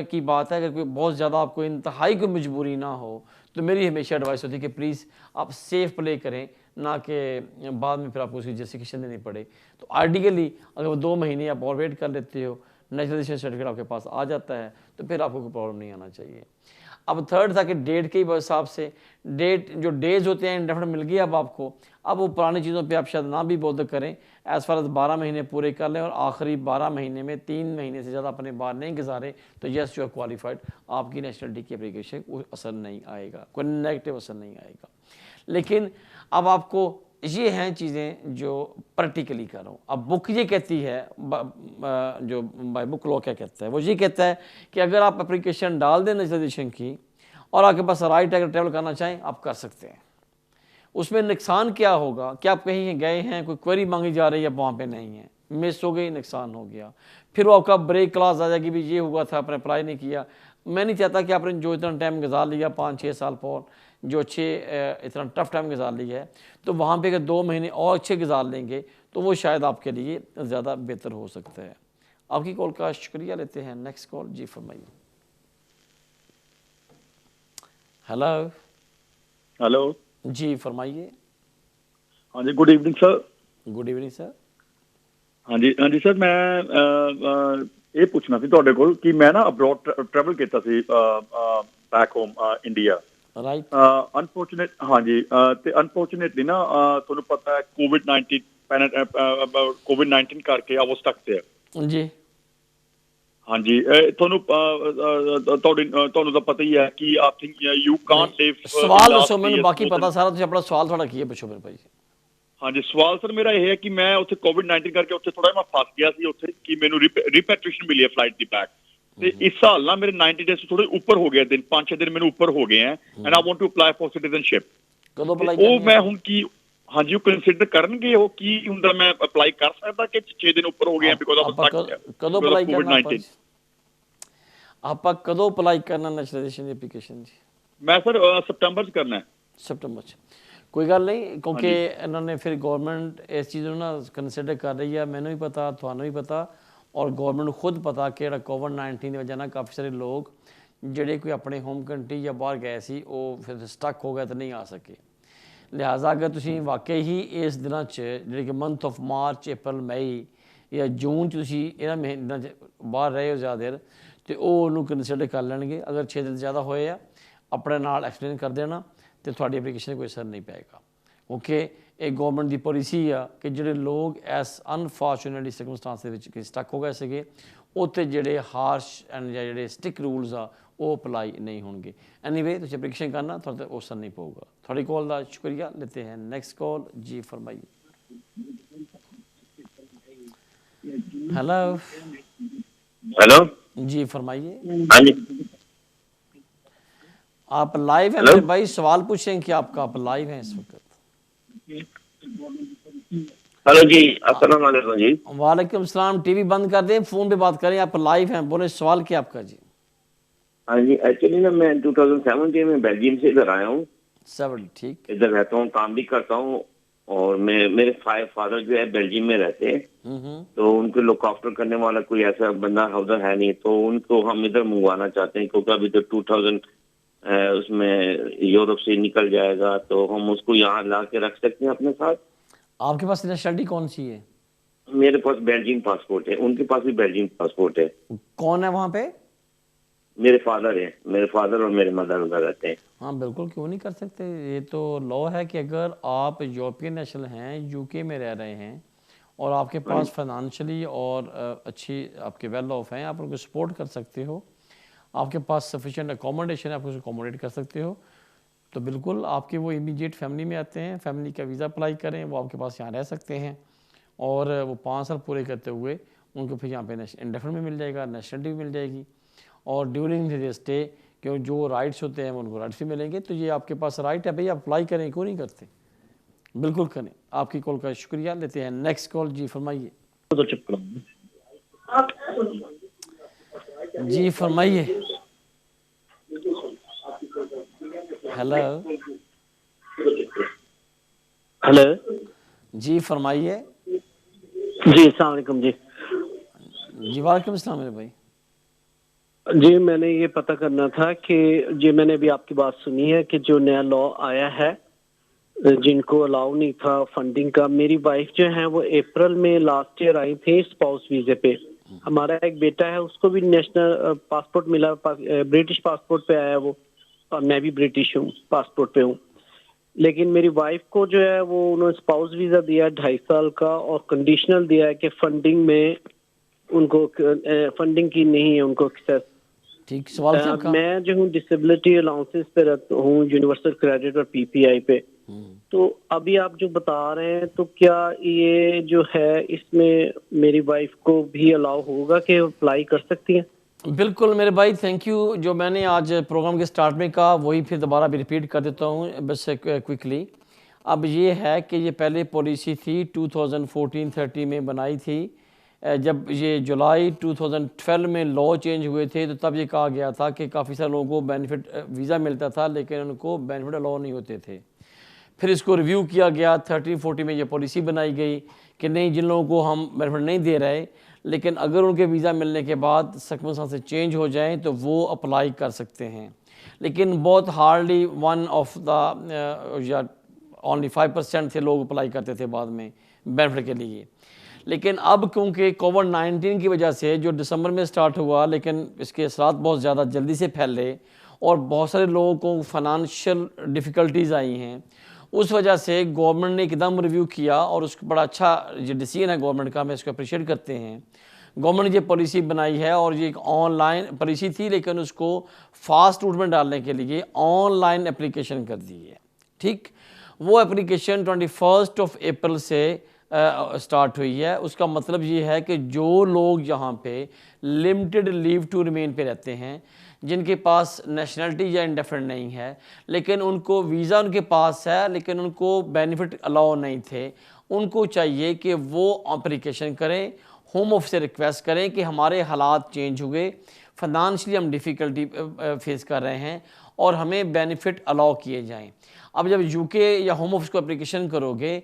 की बात है। अगर कोई बहुत ज़्यादा आपको इंतहाई कोई मजबूरी ना हो, तो मेरी हमेशा एडवाइस होती है कि प्लीज़ आप सेफ प्ले करें, ना कि बाद में फिर आपको उसकी जस्टिफिकेशन देनी पड़े। तो आइडियली अगर वो 2 महीने आप और वेट कर लेते हो, नेशनलाइजेशन सर्टिफिकेट आपके पास आ जाता है, तो फिर आपको कोई प्रॉब्लम नहीं आना चाहिए। अब थर्ड था कि डेट के हिसाब से, डेट जो डेज होते हैं इंडेफिनिट मिल गया अब आपको, अब वो पुरानी चीज़ों पे आप शायद ना भी बॉदर करें। एज़ फार एज 12 महीने पूरे कर लें और आखिरी 12 महीने में 3 महीने से ज़्यादा अपने बाहर नहीं गुजारे, तो यस यू आर क्वालिफाइड, आपकी नेशनलिटी की एप्लीकेशन को असर नहीं आएगा, कोई नेगेटिव असर नहीं आएगा। लेकिन अब आपको ये हैं चीज़ें जो प्रैक्टिकली करो। अब बुक ये कहती है, जो बाय बुक लॉ क्या कहता है, वो ये कहता है कि अगर आप एप्लीकेशन डाल दें नेशनलाइजेशन की और आपके पास राइट है, अगर ट्रैवल करना चाहें आप कर सकते हैं। उसमें नुकसान क्या होगा कि आप कहीं गए हैं, कोई क्वेरी मांगी जा रही है, वहाँ पे नहीं है, मिस हो गई, नुकसान हो गया, फिर वो आपका ब्रेक क्लास आ जाएगी, भी ये हुआ था, आपने अप्लाई नहीं किया। मैं नहीं चाहता कि आपने जो इतना टाइम गुजार लिया 5-6 साल पर, जो अच्छे इतना टफ टाइम गुजार लिया है, तो वहाँ पे अगर 2 महीने और अच्छे गुजार लेंगे तो वो शायद आपके लिए ज़्यादा बेहतर हो सकता है। आपकी कॉल का शुक्रिया, लेते हैं नेक्स्ट कॉल। जी फरमाइए। हेलो। हेलो। जी फरमाइए। हाँ जी, good evening sir. Good evening sir. हाँ जी सर, मैं ਇਹ ਪੁੱਛਣਾ ਸੀ ਤੁਹਾਡੇ ਕੋਲ ਕਿ ਮੈਂ ਨਾ ਅਬਰੋਡ ਟਰੈਵਲ ਕੀਤਾ ਸੀ back home India. Right. Unfortunate, ਹਾਂਜੀ, ਤੇ ਅਨਫੋਰਚੂਨੇਟਲੀ ਨਾ ਤੁਹਾਨੂੰ ਪਤਾ ਹੈ ਕੋਵਿਡ-19 ਕਰਕੇ ਆ ਉਹ ਸਟਕ ਤੇ ਜੀ। ਹਾਂਜੀ, ਤੁਹਾਨੂੰ ਤੁਹਾਨੂੰ ਤਾਂ ਪਤਾ ਹੀ ਹੈ ਕਿ ਆਈ ਥਿੰਕ ਯੂ ਕਾਂਟ ਲਿਵ। ਸਵਾਲ ਦੱਸੋ ਮੈਨੂੰ, ਬਾਕੀ ਪਤਾ ਸਾਰਾ, ਤੁਸੀਂ ਆਪਣਾ ਸਵਾਲ ਥੋੜਾ ਕੀ ਹੈ ਪੁੱਛੋ ਮੇਰੇ ਭਾਈ। ਹਾਂਜੀ, ਸਵਾਲ ਸਰ ਮੇਰਾ ਇਹ ਹੈ ਕਿ ਮੈਂ ਉੱਥੇ ਕੋਵਿਡ-19 ਕਰਕੇ ਉੱਥੇ ਥੋੜਾ ਮੈਂ ਫਸ ਗਿਆ ਸੀ ਉੱਥੇ, ਕਿ ਮੈਨੂੰ ਰਿਪੈਟ੍ਰੀਏਸ਼ਨ ਮਿਲੀ ਹੈ ਫਲਾਈਟ ਦੀ ਬੈਕ, ਤੇ ਇਸ ਸਾਲ ਨਾ ਮੇਰੇ 90 ਡੇਜ਼ ਥੋੜੇ ਉੱਪਰ ਹੋ ਗਏ ਦਿਨ, 5-6 ਦਿਨ ਮੈਨੂੰ ਉੱਪਰ ਹੋ ਗਏ ਹੈ, and I want to apply for citizenship. ਕਦੋਂ ਅਪਲਾਈ ਕਰਨੀ ਹੈ? ਉਹ ਮੈਂ ਹੁਣ ਕੀ, ਹਾਂਜੀ, ਉਹ ਕੰਸੀਡਰ ਕਰਨਗੇ, ਉਹ ਕੀ ਹੁੰਦਾ, ਮੈਂ ਅਪਲਾਈ ਕਰ ਸਕਦਾ ਕਿ 6 ਦਿਨ ਉੱਪਰ ਹੋ ਗਏ ਬਿਕੋਜ਼ ਆਫ ਕਦੋਂ ਅਪਲਾਈ ਕਰਨਾ ਆਪਾਂ ਕਦੋਂ ਅਪਲਾਈ ਕਰਨਾ ਨੈਸ਼ਨਲਾਈਜੇਸ਼ਨ ਦੀ ਐਪਲੀਕੇਸ਼ਨ ਜੀ? ਮੈਂ ਸਰ ਸਤੰਬਰ 'ਚ ਕਰਨਾ ਹੈ। ਸਤੰਬਰ 'ਚ ਕੋਈ ਗੱਲ ਨਹੀਂ, ਕਿਉਂਕਿ ਇਹਨਾਂ ਨੇ ਫਿਰ ਗੌਰਮੈਂਟ ਇਸ ਚੀਜ਼ ਨੂੰ ਨਾ ਕੰਸੀਡਰ ਕਰ ਰਹੀ ਹੈ, ਮੈਨੂੰ ਵੀ ਪਤਾ, ਤੁਹਾਨੂੰ ਵੀ ਪਤਾ, ਔਰ ਗੌਰਮੈਂਟ ਨੂੰ ਖੁਦ ਪਤਾ ਕਿ ਜਿਹੜਾ ਕੋਵਿਡ-19 ਦੀ ਵਜ੍ਹਾ ਨਾਲ ਕਾਫੀ ਸਾਰੇ ਲੋਕ ਜਿਹੜੇ ਕੋਈ ਆਪਣੇ ਹੋਮ ਕੰਟਰੀ ਜਾਂ ਬਾਹਰ ਗਏ ਸੀ ਉਹ ਫਿਰ ਸਟਕ ਹੋ ਗਏ ਤਾਂ ਨਹੀਂ ਆ ਸਕੇ। ਲਿਹਾਜ਼ਾ ਅਗਰ ਤੁਸੀਂ ਵਾਕਈ ਹੀ ਇਸ ਦਿਨਾਂ 'ਚ ਜਿਹੜੇ ਕਿ ਮੰਥ ਆਫ ਮਾਰਚ, ਅਪ੍ਰੈਲ, ਮਈ ਜਾਂ ਜੂਨ 'ਚ ਤੁਸੀਂ ਇਹਨਾਂ ਮਹੀਨਿਆਂ 'ਚ ਬਾਹਰ ਰਹੇ ਹੋ ਜ਼ਿਆਦਾ ਦੇਰ, ਤੇ ਉਹ ਉਹਨੂੰ ਕੰਸੀਡਰ ਕਰ ਲੈਣਗੇ। ਅਗਰ 6 ਦਿਨ ਜ਼ਿਆਦਾ ਹੋਏ ਆ ਆਪਣੇ ਨਾਲ ਐਕਸਪਲੇਨ ਕਰ ਦੇਣਾ ਤੇ ਤੁਹਾਡੀ ਐਪਲੀਕੇਸ਼ਨ ਕੋਈ ਅਸਰ ਨਹੀਂ ਪਏਗਾ, ਕਿਉਂਕਿ ਇਹ ਗੌਰਮੈਂਟ ਦੀ ਪੋਲਿਸੀ ਆ ਕਿ ਜਿਹੜੇ ਲੋਕ ਇਸ ਅਨਫੋਰਚੂਨੇਟਲੀ ਸਰਕਮਸਟੈਂਸ ਦੇ ਵਿੱਚ ਸਟਕ ਹੋ ਗਏ ਸੀਗੇ ਉੱਥੇ ਜਿਹੜੇ ਹਾਰਸ਼ ਐਂਡ ਜਾਂ ਜਿਹੜੇ ਸਟਿਕ ਰੂਲਸ ਆ ਉਹ ਅਪਲਾਈ ਨਹੀਂ ਹੋਣਗੇ। ਐਨੀਵੇ ਤੁਸੀਂ ਐਪਲੀਕੇਸ਼ਨ ਕਰਨਾ, ਤੁਹਾਡੇ ਤੇ ਅਸਰ ਨਹੀਂ ਪਊਗਾ। ਤੁਹਾਡੀ ਕਾਲ ਦਾ ਸ਼ੁਕਰੀਆ, लेते हैं नेक्स्ट कॉल। जी फरमाइए। हेलो। हेलो। जी फरमाइए। हाँ जी, आप लाइव हैं मेरे भाई, सवाल पूछें कि आपका, आप लाइव हैं इस वक्त? हेलो जी, अस्सलाम वालेकुम जी। वालेकुम सलाम। टीवी बंद कर दें, फोन पे बात करें, आप लाइव हैं, बोले सवाल क्या आपका जी? हाँ जी, एक्चुअली ना मैं 2017 में बेल्जियम से इधर आया हूँ। 7 ठीक। इधर रहता हूँ, काम भी करता हूँ, और मेरे फादर जो है बेल्जियम में रहते हैं, तो उनको लुक आफ्टर करने वाला कोई ऐसा बंदा उधर है नहीं, तो उनको हम इधर मंगवाना चाहते हैं, क्योंकि अभी तो 2000 उसमें यूरोप से निकल जाएगा, तो हम उसको यहाँ ला के रख सकते हैं अपने साथ। आपके पास नेशनलिटी कौन सी है? मेरे पास बेल्जियम पासपोर्ट है, उनके पास भी बेल्जियम पासपोर्ट है। कौन है वहाँ पे? मेरे फादर हैं, मेरे फादर और मेरे मदर उधर रहते हैं। हाँ बिल्कुल, क्यों नहीं कर सकते, ये तो लॉ है कि अगर आप यूरोपियन नेशनल हैं, यूके में रह रहे हैं और आपके पास फाइनेंशियली और अच्छी आपके वेल ऑफ हैं, आप उनको सपोर्ट कर सकते हो, आपके पास सफिशिएंट अकोमोडेशन है, आप उसको अकोमोडेट कर सकते हो, तो बिल्कुल आपके वो इमीडिएट फैमिली में आते हैं, फैमिली का वीज़ा अप्लाई करें, वो आपके पास यहाँ रह सकते हैं, और वो 5 साल पूरे करते हुए उनको फिर यहाँ पे इंडेफिनिट भी मिल जाएगा, नेशनलिटी भी मिल जाएगी, और ड्यूरिंग द स्टे क्यों जो राइट्स होते हैं उनको राइट्स भी मिलेंगे। तो ये आपके पास राइट है भाई, आप अप्लाई करें, क्यों नहीं करते, बिल्कुल करें। आपकी कॉल का शुक्रिया, लेते हैं नेक्स्ट कॉल। जी फरमाइए। जी फरमाइए। हेलो। हेलो। जी फरमाइए। जी अस्सलाम वालेकुम जी। जी वालेकुम अस्सलाम मेरे भाई। जी मैंने ये पता करना था कि जी मैंने भी आपकी बात सुनी है कि जो नया लॉ आया है जिनको अलाउ नहीं था फंडिंग का, मेरी वाइफ जो है वो अप्रैल में लास्ट ईयर आई थी स्पाउस वीजे पे। हमारा एक बेटा है, उसको भी नेशनल पासपोर्ट मिला, ब्रिटिश पासपोर्ट पे आया वो, और मैं भी ब्रिटिश हूँ, पासपोर्ट पे हूँ, लेकिन मेरी वाइफ को जो है वो उन्होंने स्पाउस वीजा दिया 2.5 साल का, और कंडीशनल दिया है कि फंडिंग में उनको फंडिंग की नहीं है उनको एक्सेस। ठीक, सवाल क्या आपका? मैं जो हूँ डिसेबिलिटी अलाउंसेस पे हूँ, यूनिवर्सल क्रेडिट और पीपीआई पे, तो अभी आप जो बता रहे हैं तो क्या ये जो है इसमें मेरी वाइफ को भी अलाउ होगा कि अप्लाई कर सकती हैं? बिल्कुल मेरे भाई, थैंक यू। जो मैंने आज प्रोग्राम के स्टार्ट में कहा वही फिर दोबारा भी रिपीट कर देता हूँ बस क्विकली। अब ये है कि ये पहले पॉलिसी थी 2014-13 में बनाई थी जब ये जुलाई 2012 में लॉ चेंज हुए थे तो तब ये कहा गया था कि काफ़ी सारे लोगों को बेनिफिट वीज़ा मिलता था लेकिन उनको बेनिफिट अलाउ नहीं होते थे। फिर इसको रिव्यू किया गया, 1340 में ये पॉलिसी बनाई गई कि नहीं, जिन लोगों को हम बेनिफिट नहीं दे रहे लेकिन अगर उनके वीज़ा मिलने के बाद सर्कमस्टेंसेस चेंज हो जाएं तो वो अप्लाई कर सकते हैं। लेकिन बहुत हार्डली वन ऑफ द या ओनली 5% थे लोग अप्लाई करते थे बाद में बेनिफिट के लिए। लेकिन अब क्योंकि कोविड-19 की वजह से जो दिसंबर में स्टार्ट हुआ लेकिन इसके असरात बहुत ज़्यादा जल्दी से फैले और बहुत सारे लोगों को फाइनेंशियल डिफ़िकल्टीज़ आई हैं, उस वजह से गवर्नमेंट ने एकदम रिव्यू किया और उसको बड़ा अच्छा जो डिसीजन है गवर्नमेंट का, हमें इसको अप्रिशिएट करते हैं। गवर्नमेंट ने ये पॉलिसी बनाई है और ये एक ऑनलाइन पॉलिसी थी लेकिन उसको फास्ट रूट में डालने के लिए ऑनलाइन एप्लीकेशन कर दी है। ठीक, वो एप्लीकेशन 21 अप्रैल से स्टार्ट हुई है। उसका मतलब ये है कि जो लोग यहाँ पे लिमिटेड लीव टू रिमेन पे रहते हैं, जिनके पास नेशनलिटी या इंडेफिनिट नहीं है लेकिन उनको वीज़ा उनके पास है लेकिन उनको बेनिफिट अलाउ नहीं थे, उनको चाहिए कि वो एप्लीकेशन करें, होम ऑफिस से रिक्वेस्ट करें कि हमारे हालात चेंज हो गए, फाइनेंशियली हम डिफ़िकल्टी फेस कर रहे हैं और हमें बेनिफिट अलाउ किए जाएं। अब जब यूके या होम ऑफिस को एप्लीकेशन करोगे,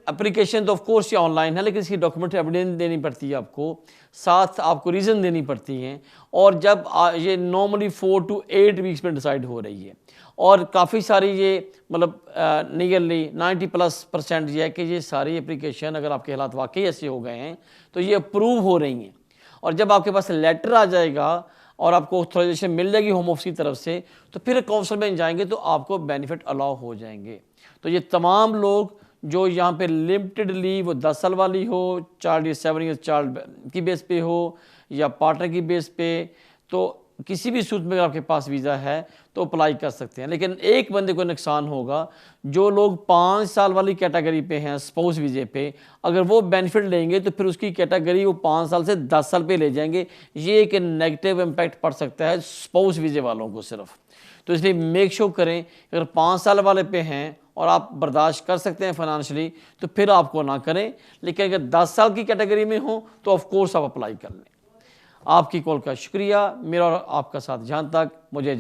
एप्लीकेशन तो ऑफ कोर्स ये ऑनलाइन है लेकिन इसकी डॉक्यूमेंट एविडेंस देनी पड़ती है आपको, साथ आपको रीज़न देनी पड़ती हैं और जब ये नॉर्मली 4 to 8 वीक्स में डिसाइड हो रही है और काफ़ी सारी ये मतलब नियरली 90+% ये है कि ये सारी एप्लीकेशन अगर आपके हालात वाकई ऐसे हो गए हैं तो ये अप्रूव हो रही हैं और जब आपके पास लेटर आ जाएगा और आपको ऑथराइजेशन मिल जाएगी होम ऑफिस की तरफ से तो फिर काउंसिल में जाएंगे तो आपको बेनिफिट अलाउ हो जाएंगे। तो ये तमाम लोग जो यहाँ पे लिमिटेड लीव 10 साल वाली हो, चाइल्ड 7 ईयर्स चाइल्ड की बेस पे हो या पार्टनर की बेस पे, तो किसी भी सूरत में अगर आपके पास वीज़ा है तो अप्लाई कर सकते हैं। लेकिन एक बंदे को नुकसान होगा, जो लोग 5 साल वाली कैटेगरी पे हैं स्पाउस वीज़े पे, अगर वो बेनिफिट लेंगे तो फिर उसकी कैटेगरी वो 5 साल से 10 साल पे ले जाएंगे। ये एक नेगेटिव इम्पैक्ट पड़ सकता है स्पाउस वीज़े वालों को सिर्फ। तो इसलिए मेक श्योर करें अगर 5 साल वाले पे हैं और आप बर्दाश्त कर सकते हैं फाइनेंशियली तो फिर आपको ना करें, लेकिन अगर 10 साल की कैटेगरी में हो तो ऑफ कोर्स आप अप्लाई कर लें। आपकी कॉल का शुक्रिया। मेरा और आपका साथ जहाँ तक मुझे